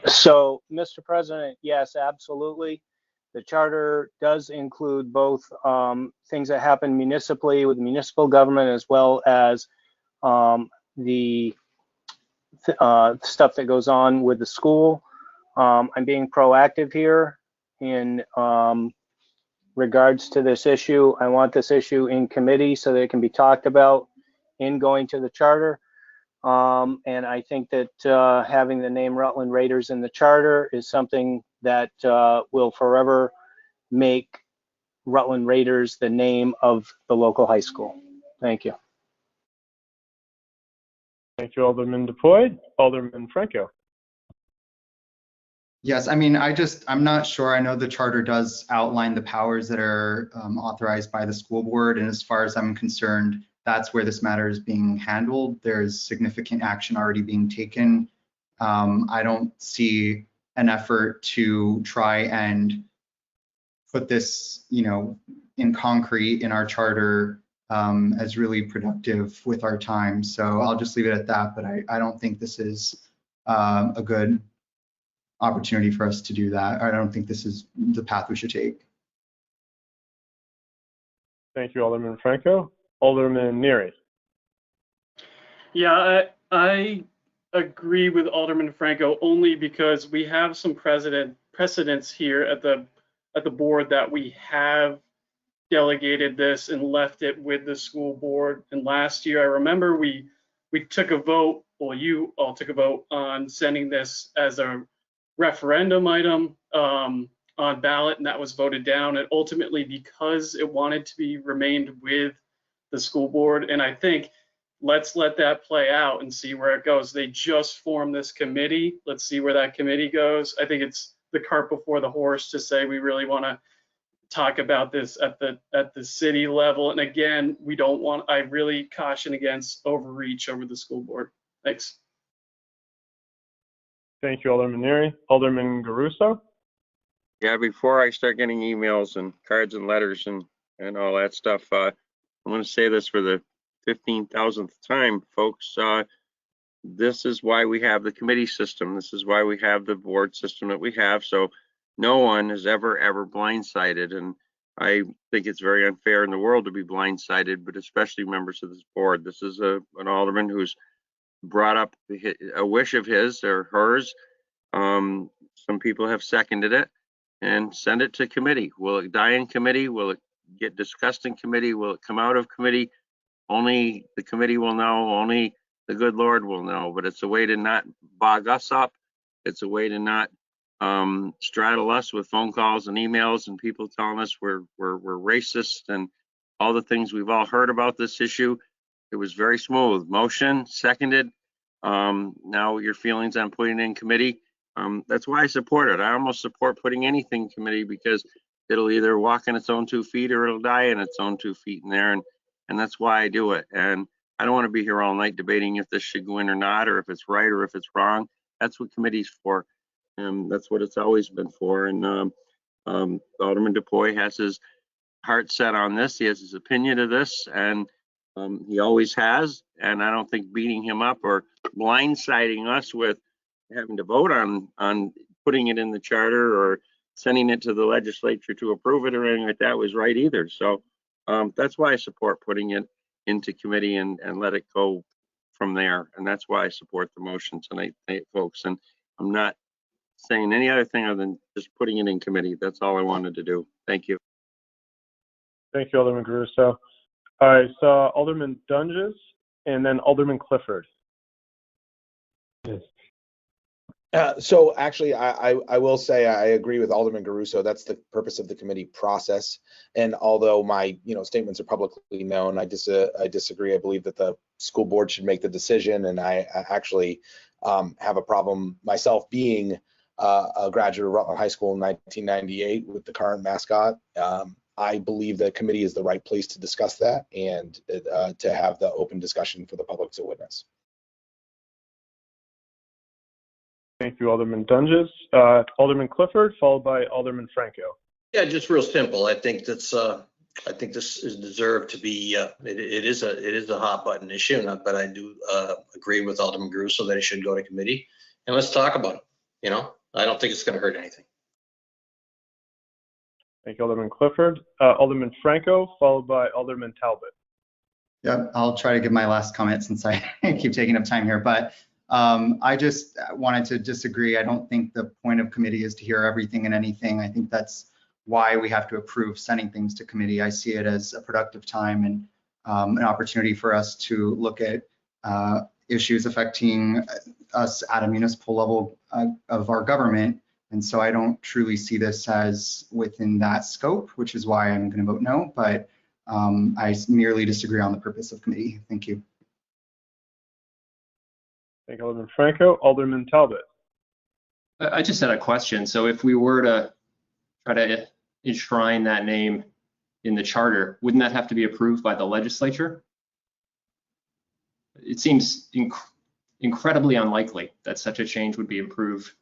So, Mr. President, yes, absolutely. The charter does include both things that happen municipally with the municipal government, as well as the stuff that goes on with the school. I'm being proactive here in regards to this issue. I want this issue in committee so that it can be talked about in going to the charter. And I think that having the name Rutland Raiders in the charter is something that will forever make Rutland Raiders the name of the local high school. Thank you. Thank you, Alderman DePoy. Alderman Franco. Yes, I mean, I'm not sure. I know the charter does outline the powers that are authorized by the school board. And as far as I'm concerned, that's where this matter is being handled. There's significant action already being taken. I don't see an effort to try and put this, in concrete in our charter as really productive with our time. So I'll just leave it at that, but I don't think this is a good opportunity for us to do that. I don't think this is the path we should take. Thank you, Alderman Franco. Alderman Neary. Yeah, I agree with Alderman Franco only because we have some precedents here at the board that we have delegated this and left it with the school board. And last year, I remember we took a vote, well, you all took a vote on sending this as a referendum item on ballot, and that was voted down. And ultimately, because it wanted to be remained with the school board, and I think let's let that play out and see where it goes. They just formed this committee. Let's see where that committee goes. I think it's the cart before the horse to say we really want to talk about this at the city level. And again, I really caution against overreach over the school board. Thanks. Thank you, Alderman Neary. Alderman Garuso. Yeah, before I start getting emails and cards and letters and all that stuff, I'm going to say this for the 15,000th time, folks. This is why we have the committee system. This is why we have the board system that we have. So no one is ever blindsided. And I think it's very unfair in the world to be blindsided, but especially members of this board. This is an alderman who's brought up a wish of his or hers. Some people have seconded it and send it to committee. Will it die in committee? Will it get discussed in committee? Will it come out of committee? Only the committee will know. Only the good Lord will know. But it's a way to not bog us up. It's a way to not straddle us with phone calls and emails and people telling us we're racist and all the things we've all heard about this issue. It was very smooth. Motion, seconded. Now your feelings on putting it in committee. That's why I support it. I almost support putting anything in committee because it'll either walk in its own 2 feet or it'll die in its own 2 feet in there. And that's why I do it. And I don't want to be here all night debating if this should go in or not, or if it's right or if it's wrong. That's what committee's for. That's what it's always been for. And Alderman DuPoy has his heart set on this. He has his opinion of this, and he always has. And I don't think beating him up or blindsiding us with having to vote on putting it in the charter or sending it to the legislature to approve it or anything like that was right either. So that's why I support putting it into committee and let it go from there. And that's why I support the motion tonight, folks. And I'm not saying any other thing other than just putting it in committee. That's all I wanted to do. Thank you. Thank you, Alderman Caruso. I saw Alderman Dunges and then Alderman Clifford. So actually, I will say I agree with Alderman Caruso. That's the purpose of the committee process. And although my statements are publicly known, I disagree. I believe that the school board should make the decision. And I actually have a problem myself being a graduate of Rutland High School in 1998 with the current mascot. I believe the committee is the right place to discuss that and to have the open discussion for the public to witness. Thank you, Alderman Dunges. Alderman Clifford, followed by Alderman Franco. Yeah, just real simple. I think this is deserved to be. It is a hot button issue, but I do agree with Alderman Caruso that it should go to committee and let's talk about it. I don't think it's going to hurt anything. Thank you, Alderman Clifford. Alderman Franco, followed by Alderman Talbot. Yeah, I'll try to give my last comment since I keep taking up time here, but I just wanted to disagree. I don't think the point of committee is to hear everything and anything. I think that's why we have to approve sending things to committee. I see it as a productive time and an opportunity for us to look at issues affecting us at a municipal level of our government. And so I don't truly see this as within that scope, which is why I'm going to vote no, but I merely disagree on the purpose of committee. Thank you. Thank you, Alderman Franco. Alderman Talbot. I just had a question. So if we were to try to enshrine that name in the charter, wouldn't that have to be approved by the legislature? It seems incredibly unlikely that such a change would be approved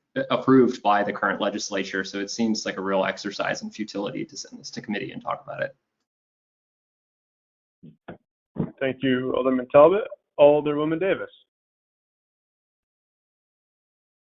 by the current legislature. So it seems like a real exercise in futility to send this to committee and talk about it. Thank you, Alderman Talbot. Alderwoman Davis.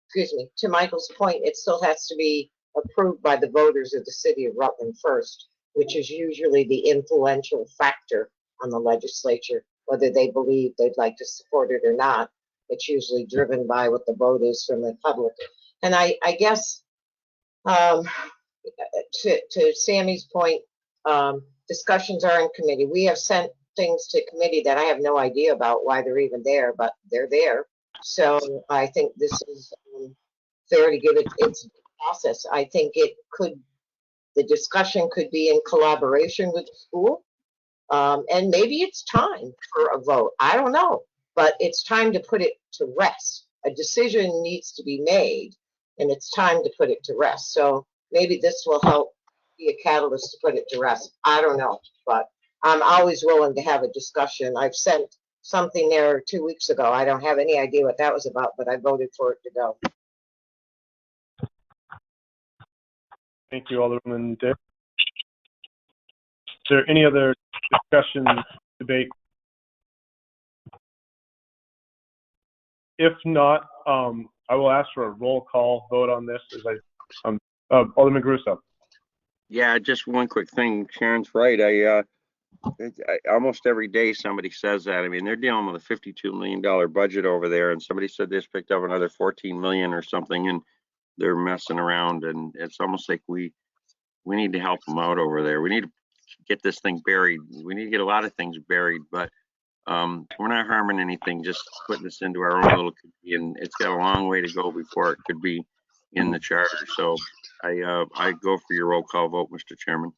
Excuse me, to Michael's point, it still has to be approved by the voters of the city of Rutland first, which is usually the influential factor on the legislature, whether they believe they'd like to support it or not. It's usually driven by what the vote is from the public. And I guess to Sammy's point, discussions are in committee. We have sent things to committee that I have no idea about why they're even there, but they're there. So I think this is fair to give it its process. I think the discussion could be in collaboration with the school. And maybe it's time for a vote. I don't know, but it's time to put it to rest. A decision needs to be made and it's time to put it to rest. So maybe this will help be a catalyst to put it to rest. I don't know, but I'm always willing to have a discussion. I've sent something there 2 weeks ago. I don't have any idea what that was about, but I voted for it to go. Thank you, Alderman Davis. Is there any other discussion, debate? If not, I will ask for a roll call vote on this. Alderman Caruso. Yeah, just one quick thing. Sharon's right. Almost every day somebody says that. I mean, they're dealing with a $52 million budget over there, and somebody said they just picked up another 14 million or something, and they're messing around. And it's almost like we need to help them out over there. We need to get this thing buried. We need to get a lot of things buried, but we're not harming anything. Just putting this into our own little committee, and it's got a long way to go before it could be in the charter. So I go for your roll call vote, Mr. Chairman.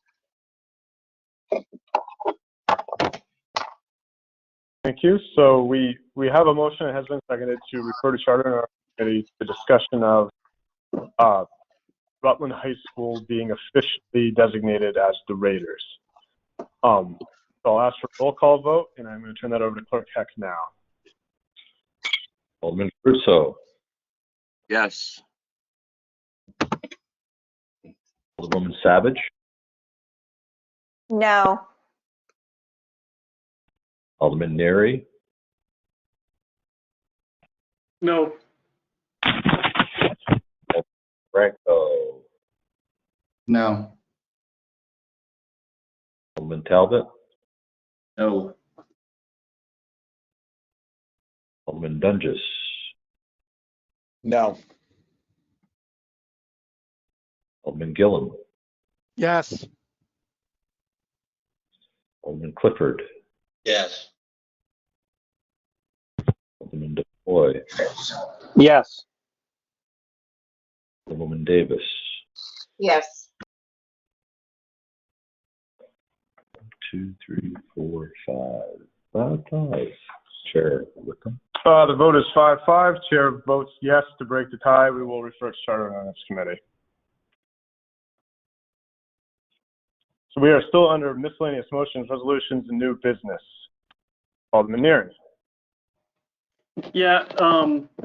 Thank you. So we have a motion that has been seconded to refer to charter in our committee, the discussion of Rutland High School being officially designated as the Raiders. So I'll ask for a roll call vote, and I'm going to turn that over to Clerk Heck now. Alderman Crusoe, Yes. Alderwoman Savage, No. Alderman Neary, No. Franco, No. Alderman Talbot, No. Alderman Dunges, No. Alderman Gillum, Yes. Alderman Clifford, Yes. Alderman DeFoy, Yes. Alderwoman Davis. Yes. 2, 3, 4, 5. 5 ties. Chair Wickham. The vote is 5-5. Chair votes yes to break the tie. We will refer to Charter and Ordinance Committee. So we are still under miscellaneous motions, resolutions, and new business. Alderman Neary. Yeah,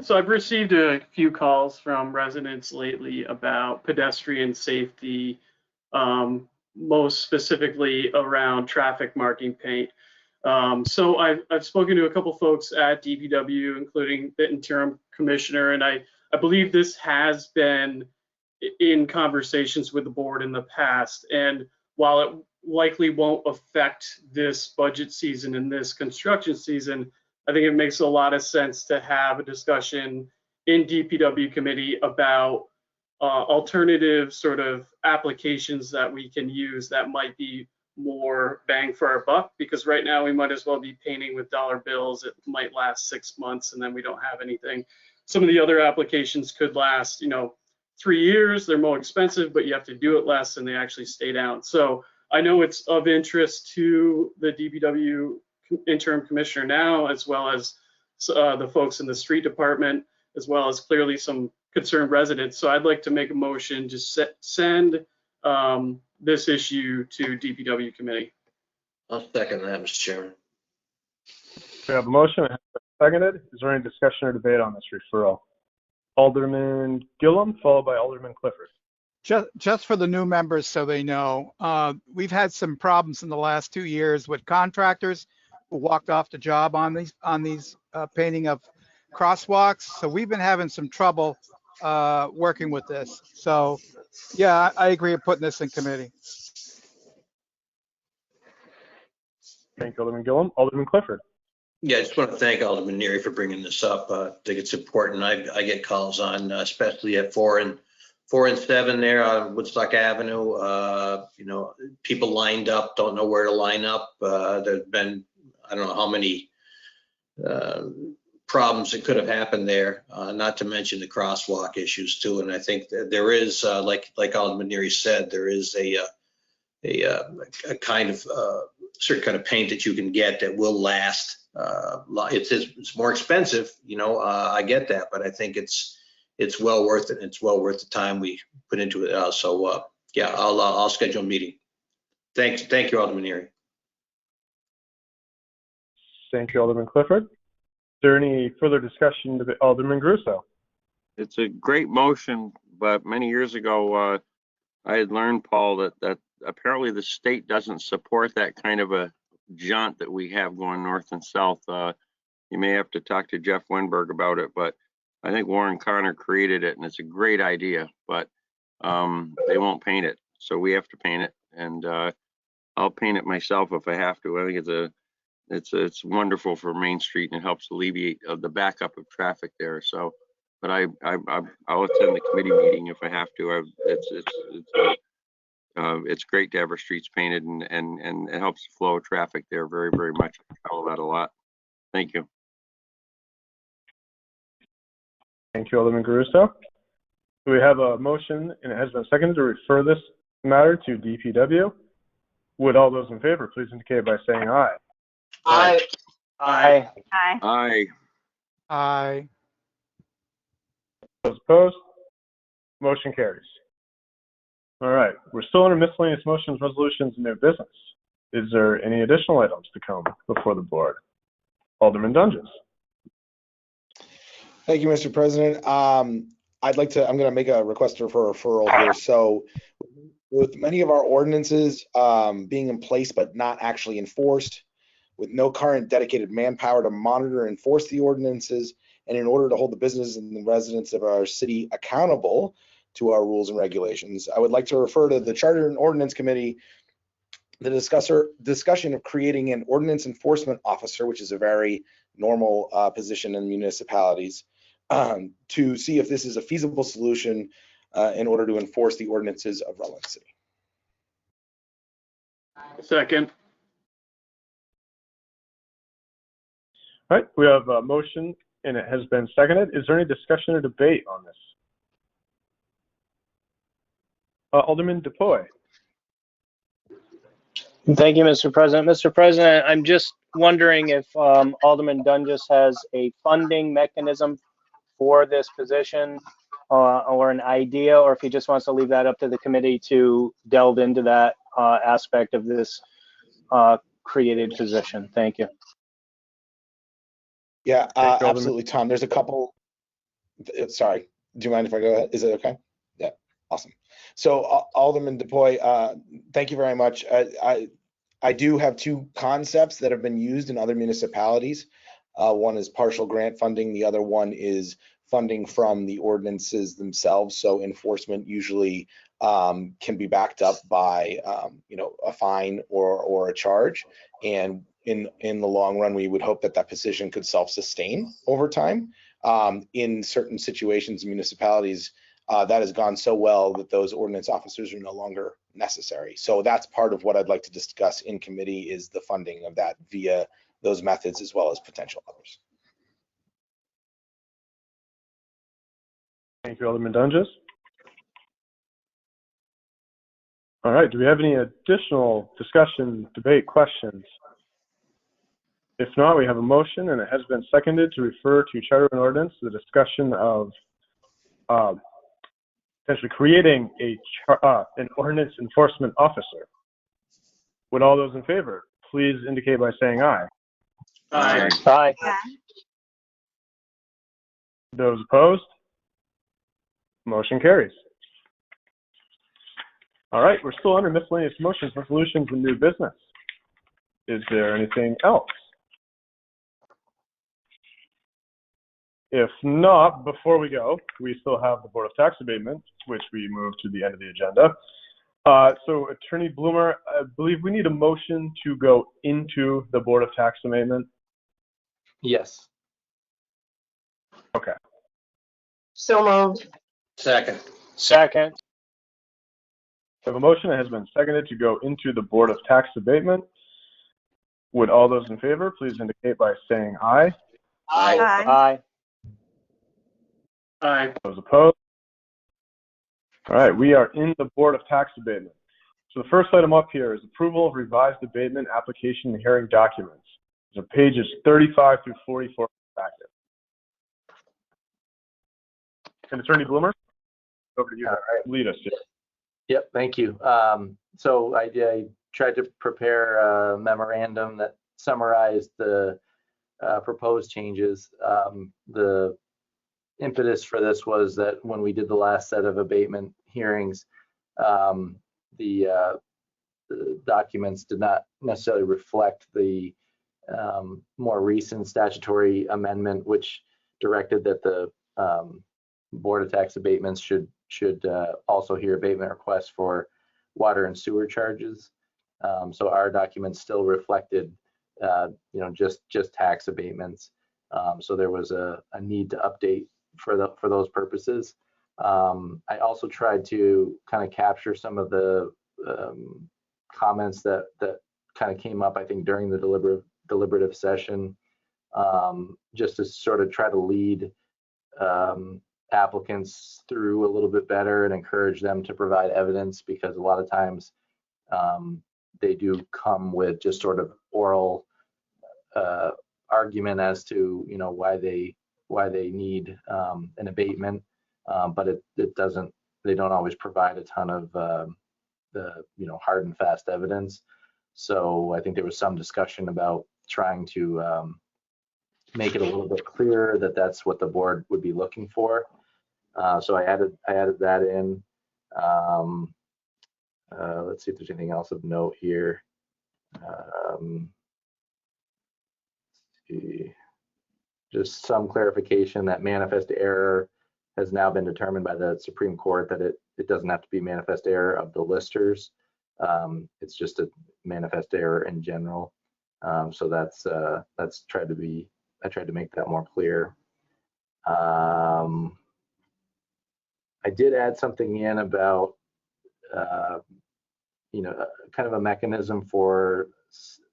so I've received a few calls from residents lately about pedestrian safety, most specifically around traffic marking paint. So I've spoken to a couple folks at DPW, including the interim commissioner, and I believe this has been in conversations with the board in the past. And while it likely won't affect this budget season and this construction season, I think it makes a lot of sense to have a discussion in DPW committee about alternative sort of applications that we can use that might be more bang for our buck, because right now we might as well be painting with dollar bills. It might last 6 months and then we don't have anything. Some of the other applications could last, 3 years. They're more expensive, but you have to do it less and they actually stay down. So I know it's of interest to the DPW interim commissioner now, as well as the folks in the street department, as well as clearly some concerned residents. So I'd like to make a motion to send this issue to DPW committee. I'll second that, Mr. Chairman. We have a motion. It has been seconded. Is there any discussion or debate on this referral? Alderman Gillum, followed by Alderman Clifford. Just for the new members so they know, we've had some problems in the last 2 years with contractors who walked off the job on these painting of crosswalks. So we've been having some trouble working with this. So yeah, I agree with putting this in committee. Thank you, Alderman Gillum. Alderman Clifford. Yeah, I just want to thank Alderman Neary for bringing this up. I think it's important. I get calls on, especially at 4 and 7 there on Woodstock Avenue. People lined up, don't know where to line up. There's been, I don't know how many problems that could have happened there, not to mention the crosswalk issues too. And I think that there is, like Alderman Neary said, there is a kind of certain kind of paint that you can get that will last. It's more expensive, I get that, but I think it's well worth it. It's well worth the time we put into it. Yeah, I'll schedule a meeting. Thank you, Alderman Neary. Thank you, Alderman Clifford. Is there any further discussion to Alderman Crusoe? It's a great motion, but many years ago, I had learned, Paul, that apparently the state doesn't support that kind of a jaunt that we have going north and south. You may have to talk to Jeff Wenberg about it, but I think Warren Connor created it, and it's a great idea, but they won't paint it, so we have to paint it, and I'll paint it myself if I have to. I think it's wonderful for Main Street, and it helps alleviate the backup of traffic there. So, but I'll attend the committee meeting if I have to. It's great to have our streets painted, and it helps the flow of traffic there very, very much. I follow that a lot. Thank you. Thank you, Alderman Crusoe. We have a motion, and it has been seconded to refer this matter to DPW. Would all those in favor please indicate by saying aye? Aye. Aye. Aye. Aye. Aye. Those opposed? Motion carries. All right, we're still under miscellaneous motions, resolutions, and new business. Is there any additional items to come before the board? Alderman Dunges. Thank you, Mr. President. I'm going to make a request for a referral here. So with many of our ordinances being in place but not actually enforced, with no current dedicated manpower to monitor and enforce the ordinances, and in order to hold the businesses and the residents of our city accountable to our rules and regulations, I would like to refer to the Charter and Ordinance Committee the discussion of creating an ordinance enforcement officer, which is a very normal position in municipalities, to see if this is a feasible solution in order to enforce the ordinances of Rutland City. Second. All right, we have a motion and it has been seconded. Is there any discussion or debate on this? Alderman DePoy. Thank you, Mr. President. Mr. President, I'm just wondering if Alderman Dunges has a funding mechanism for this position or an idea, or if he just wants to leave that up to the committee to delve into that aspect of this created position. Thank you. Yeah, absolutely, Tom. There's a couple. Sorry, do you mind if I go ahead? Is it okay? Yeah, awesome. So Alderman DePoy, thank you very much. I do have two concepts that have been used in other municipalities. One is partial grant funding. The other one is funding from the ordinances themselves. So enforcement usually can be backed up by a fine or a charge. And in the long run, we would hope that that position could self-sustain over time. In certain situations, municipalities, that has gone so well that those ordinance officers are no longer necessary. So that's part of what I'd like to discuss in committee, is the funding of that via those methods as well as potential others. Thank you, Alderman Dunges. All right, do we have any additional discussion, debate, questions? If not, we have a motion and it has been seconded to refer to Charter and Ordinance, the discussion of essentially creating an ordinance enforcement officer. Would all those in favor please indicate by saying aye? Aye. Aye. Those opposed? Motion carries. All right, we're still under miscellaneous motions, resolutions, and new business. Is there anything else? If not, before we go, we still have the Board of Tax Abatement, which we moved to the end of the agenda. So Attorney Bloomer, I believe we need a motion to go into the Board of Tax Abatement. Yes. Okay. So moved. Second. Second. We have a motion that has been seconded to go into the Board of Tax Abatement. Would all those in favor please indicate by saying aye? Aye. Aye. Aye. Those opposed? All right, we are in the Board of Tax Abatement. So the first item up here is approval of revised abatement application and hearing documents. These are pages 35 through 44 of the packet. And Attorney Bloomer, over to you. All right. Lead us. Yep, thank you. So I tried to prepare a memorandum that summarized the proposed changes. The impetus for this was that when we did the last set of abatement hearings, the documents did not necessarily reflect the more recent statutory amendment, which directed that the Board of Tax Abatements should also hear abatement requests for water and sewer charges. So our documents still reflected, just tax abatements. So there was a need to update for those purposes. I also tried to kind of capture some of the comments that kind of came up, I think, during the deliberative session, just to sort of try to lead applicants through a little bit better and encourage them to provide evidence, because a lot of times they do come with just sort of oral argument as to why they need an abatement, but it doesn't they don't always provide a ton of the hard and fast evidence. So I think there was some discussion about trying to make it a little bit clearer that that's what the board would be looking for. So I added that in. Let's see if there's anything else of note here. Just some clarification that manifest error has now been determined by the Supreme Court that it doesn't have to be manifest error of the listers. It's just a manifest error in general. So that's tried to be, I tried to make that more clear. I did add something in about kind of a mechanism for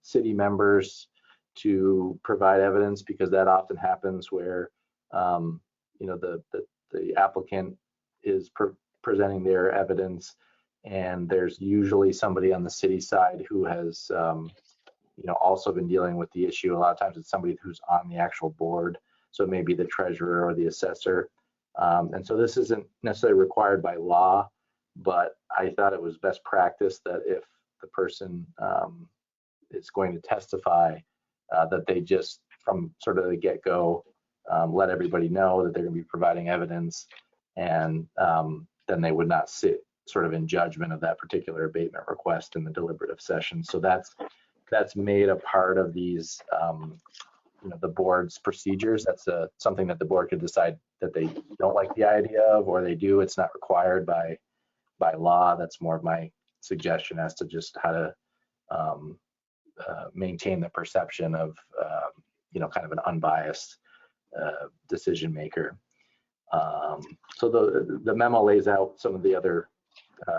city members to provide evidence, because that often happens where the applicant is presenting their evidence, and there's usually somebody on the city side who has also been dealing with the issue. A lot of times it's somebody who's on the actual board, so it may be the treasurer or the assessor. And so this isn't necessarily required by law, but I thought it was best practice that if the person is going to testify, that they just from sort of the get-go let everybody know that they're going to be providing evidence, and then they would not sit sort of in judgment of that particular abatement request in the deliberative session. So that's made a part of these the board's procedures. That's something that the board could decide that they don't like the idea of, or they do. It's not required by law. That's more of my suggestion as to just how to maintain the perception of kind of an unbiased decision maker. So the memo lays out some of the other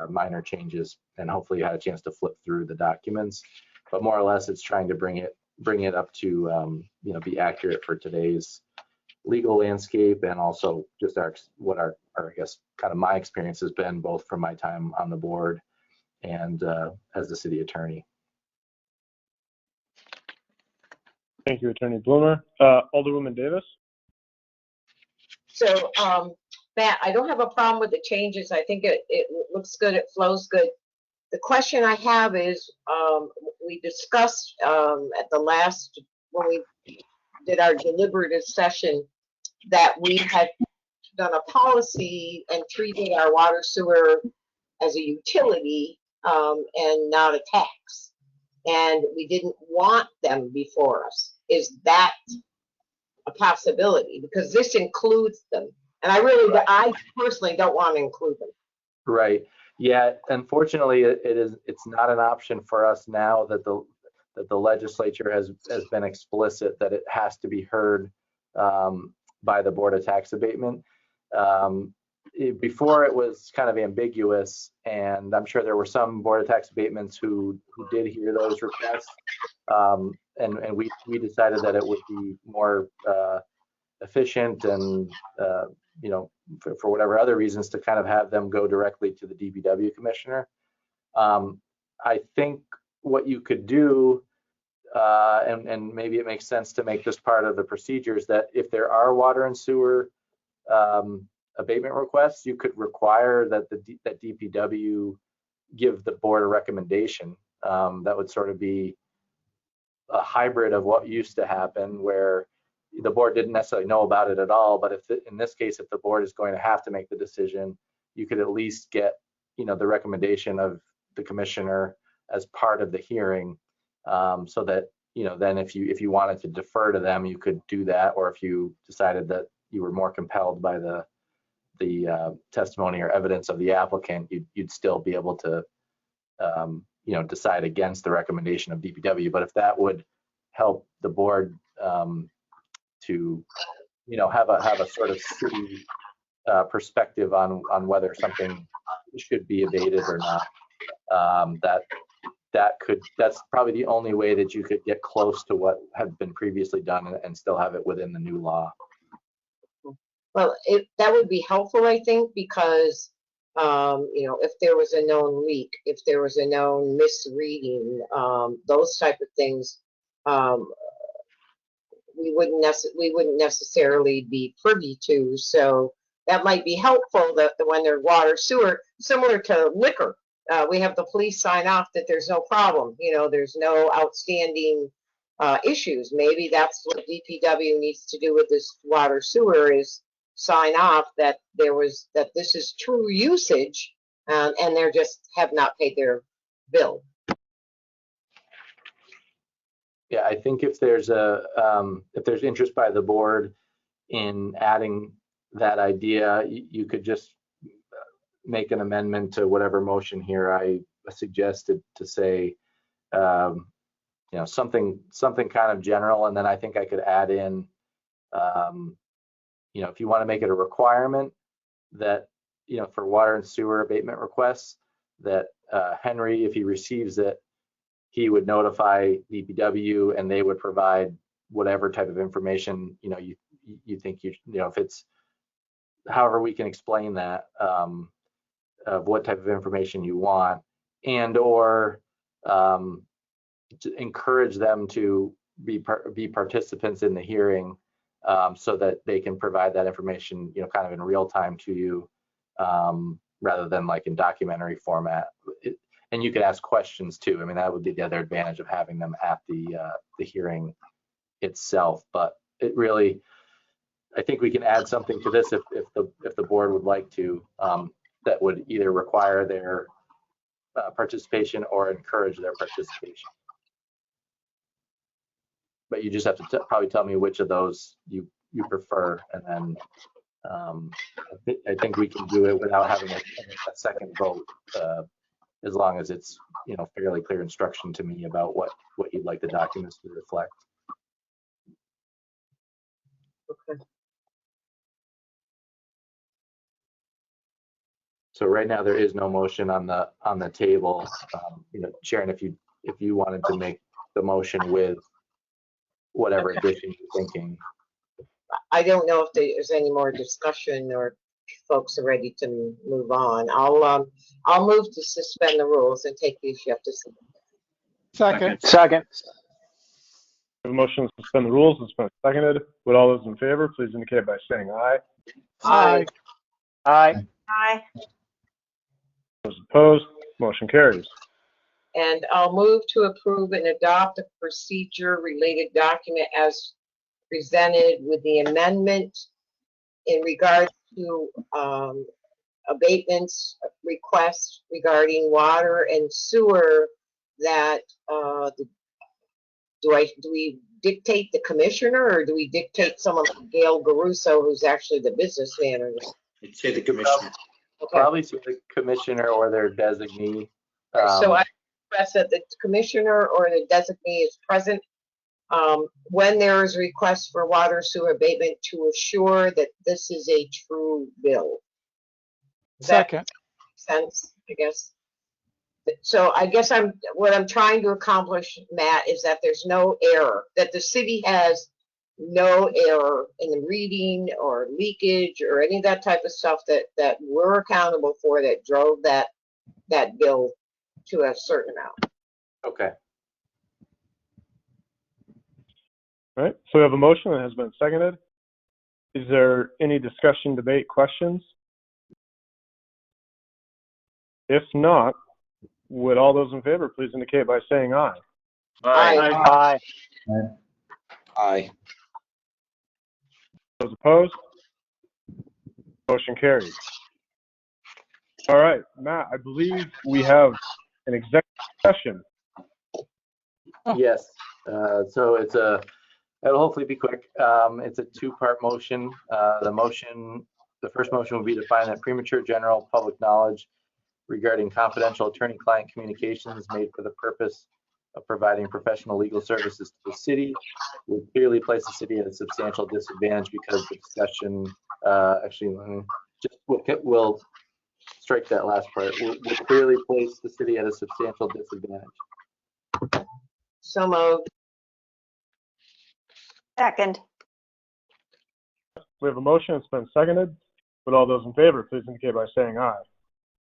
minor changes, and hopefully you had a chance to flip through the documents, but more or less it's trying to bring it up to be accurate for today's legal landscape, and also just what our I guess kind of my experience has been, both from my time on the board and as the city attorney. Thank you, Attorney Bloomer. Alderwoman Davis. So, Matt, I don't have a problem with the changes. I think it looks good, it flows good. The question I have is, we discussed at the last, when we did our deliberative session, that we had done a policy and treated our water sewer as a utility and not a tax. And we didn't want them before us. Is that a possibility? Because this includes them. And I personally don't want to include them. Right. Yeah. Unfortunately, it's not an option for us now that the legislature has been explicit that it has to be heard by the Board of Tax Abatement. Before it was kind of ambiguous, and I'm sure there were some Board of Tax Abatements who did hear those requests, and we decided that it would be more efficient and for whatever other reasons to kind of have them go directly to the DPW commissioner. I think what you could do, and maybe it makes sense to make this part of the procedures, that if there are water and sewer abatement requests, you could require that that DPW give the board a recommendation. That would sort of be a hybrid of what used to happen, where the board didn't necessarily know about it at all, but in this case, if the board is going to have to make the decision, you could at least get the recommendation of the commissioner as part of the hearing, so that then if you wanted to defer to them, you could do that, or if you decided that you were more compelled by the testimony or evidence of the applicant, you'd still be able to decide against the recommendation of DPW. But if that would help the board to have a sort of city perspective on whether something should be abated or not, that's probably the only way that you could get close to what had been previously done and still have it within the new law. Well, that would be helpful, I think, because if there was a known leak, if there was a known misreading, those type of things, we wouldn't necessarily be privy to. So that might be helpful that when there's water, sewer, similar to liquor. We have the police sign off that there's no problem, you know, there's no outstanding issues. Maybe that's what DPW needs to do with this water sewer is sign off that that this is true usage, and they're just have not paid their bill. Yeah, I think if there's interest by the board in adding that idea, you could just make an amendment to whatever motion here I suggested to say, you know, something kind of general, and then I think I could add in, you know, if you want to make it a requirement that, you know, for water and sewer abatement requests, that Henry, if he receives it, he would notify DPW and they would provide whatever type of information, you know, you think you know, if it's however we can explain that, of what type of information you want, and or to encourage them to be participants in the hearing, so that they can provide that information, you know, kind of in real time to you, rather than like in documentary format. And you can ask questions too. I mean, that would be the other advantage of having them at the hearing itself. But it really, I think we can add something to this if the board would like to, that would either require their participation or encourage their participation. But you just have to probably tell me which of those you prefer, and then I think we can do it without having a second vote, as long as it's, you know, fairly clear instruction to me about what you'd like the documents to reflect. Okay. So right now there is no motion on the table. You know, Sharon, if you wanted to make the motion with whatever addition you're thinking. I don't know if there's any more discussion or folks are ready to move on. I'll move to suspend the rules and take the issue up to Second. Second. We have a motion to suspend the rules. It's been seconded. Would all those in favor please indicate by saying aye. Aye. Aye. Aye. Those opposed, motion carries. And I'll move to approve and adopt a procedure related document as presented with the amendment in regard to abatements requests regarding water and sewer that do we dictate the commissioner or do we dictate someone like Gail Garuso, who's actually the business manager? I'd say the commissioner. Okay. Probably to the commissioner or their designee. So I express that the commissioner or the designee is present when there is a request for water sewer abatement to assure that this is a true bill. Does that Second. make sense, I guess? So I guess what I'm trying to accomplish, Matt, is that there's no error, that the city has no error in the reading or leakage or any of that type of stuff that we're accountable for that drove that bill to a certain amount. Okay. All right, so we have a motion that has been seconded. Is there any discussion, debate, questions? If not, would all those in favor please indicate by saying aye. Aye. Aye. Aye. Those opposed? Motion carries. All right, Matt, I believe we have an executive session. Yes. So it'll hopefully be quick. It's a two-part motion. The first motion will be to find that premature general public knowledge regarding confidential attorney-client communications made for the purpose of providing professional legal services to the city would clearly place the city at a substantial disadvantage because the discussion, we'll strike that last part, would clearly place the city at a substantial disadvantage. So moved. Second. We have a motion, it's been seconded. Would all those in favor please indicate by saying aye.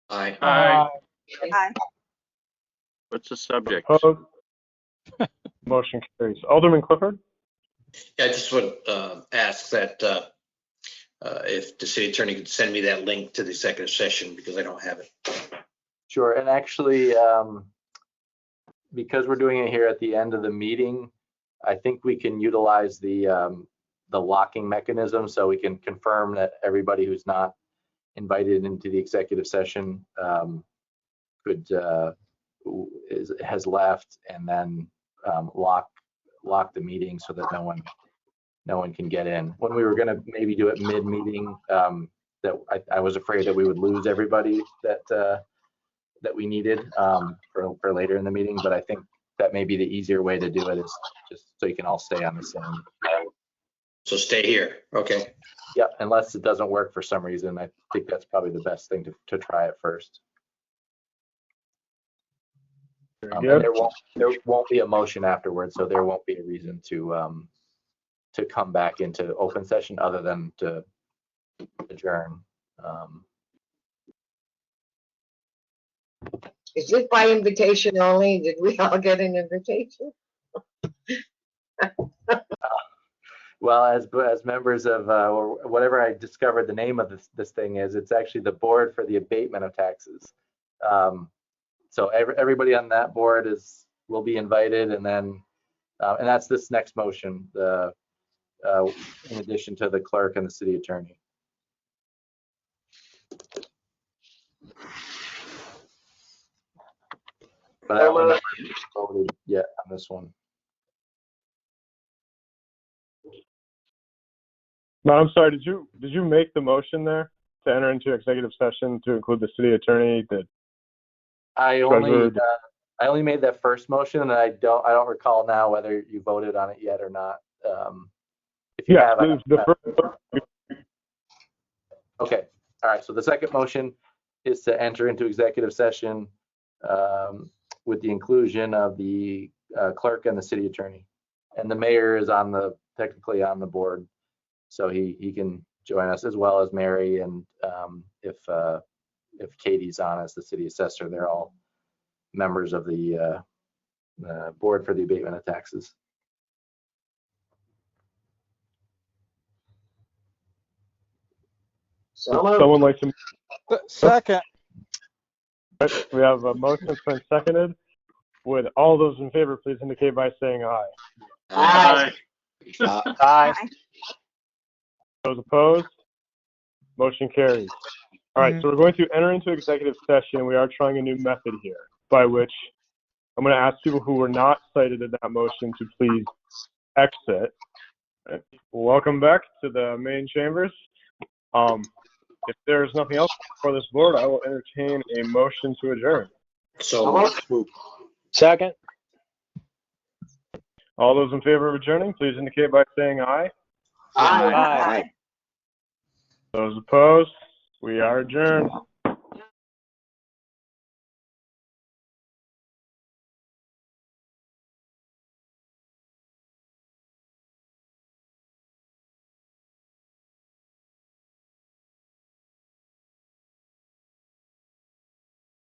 Aye. Aye. Aye. What's the subject? Opposed? Motion carries. Alderman Clifford? Yeah, I just would ask that if the city attorney could send me that link to the executive session, because I don't have it. Sure, and actually, because we're doing it here at the end of the meeting, I think we can utilize the locking mechanism, so we can confirm that everybody who's not invited into the executive session has left, and then lock the meeting so that no one can get in. When we were going to maybe do it mid-meeting, that I was afraid that we would lose everybody that we needed for later in the meeting, but I think that may be the easier way to do it, is just so you can all stay on the same. So stay here. Okay. Yeah, unless it doesn't work for some reason, I think that's probably the best thing to try it first. And there won't be a motion afterwards, so there won't be a reason to come back into open session other than to adjourn. Is it by invitation only? Did we all get an invitation? Well, as members of or whatever I discovered the name of this thing is, it's actually the Board for the Abatement of Taxes. So everybody on that board will be invited, and then and that's this next motion, in addition to the clerk and the city attorney. But I don't know if you voted yet on this one. No, I'm sorry. Did you make the motion there to enter into executive session to include the city attorney? I only made that first motion, and I don't recall now whether you voted on it yet or not. If you have, okay. All right. So the second motion is to enter into executive session with the inclusion of the clerk and the city attorney, and the mayor is technically on the board, so he can join us, as well as Mary, and if Katie's on as the city assessor, they're all members of the Board for the Abatement of Taxes. Someone like to? Second. We have a motion that's been seconded. Would all those in favor please indicate by saying aye? Aye. Aye. Those opposed? Motion carries. All right, so we're going to enter into executive session. We are trying a new method here, by which I'm going to ask people who were not cited in that motion to please exit. Welcome back to the main chambers. If there's nothing else for this board, I will entertain a motion to adjourn. So Second. All those in favor of adjourning, please indicate by saying aye. aye. Those opposed, we are adjourned.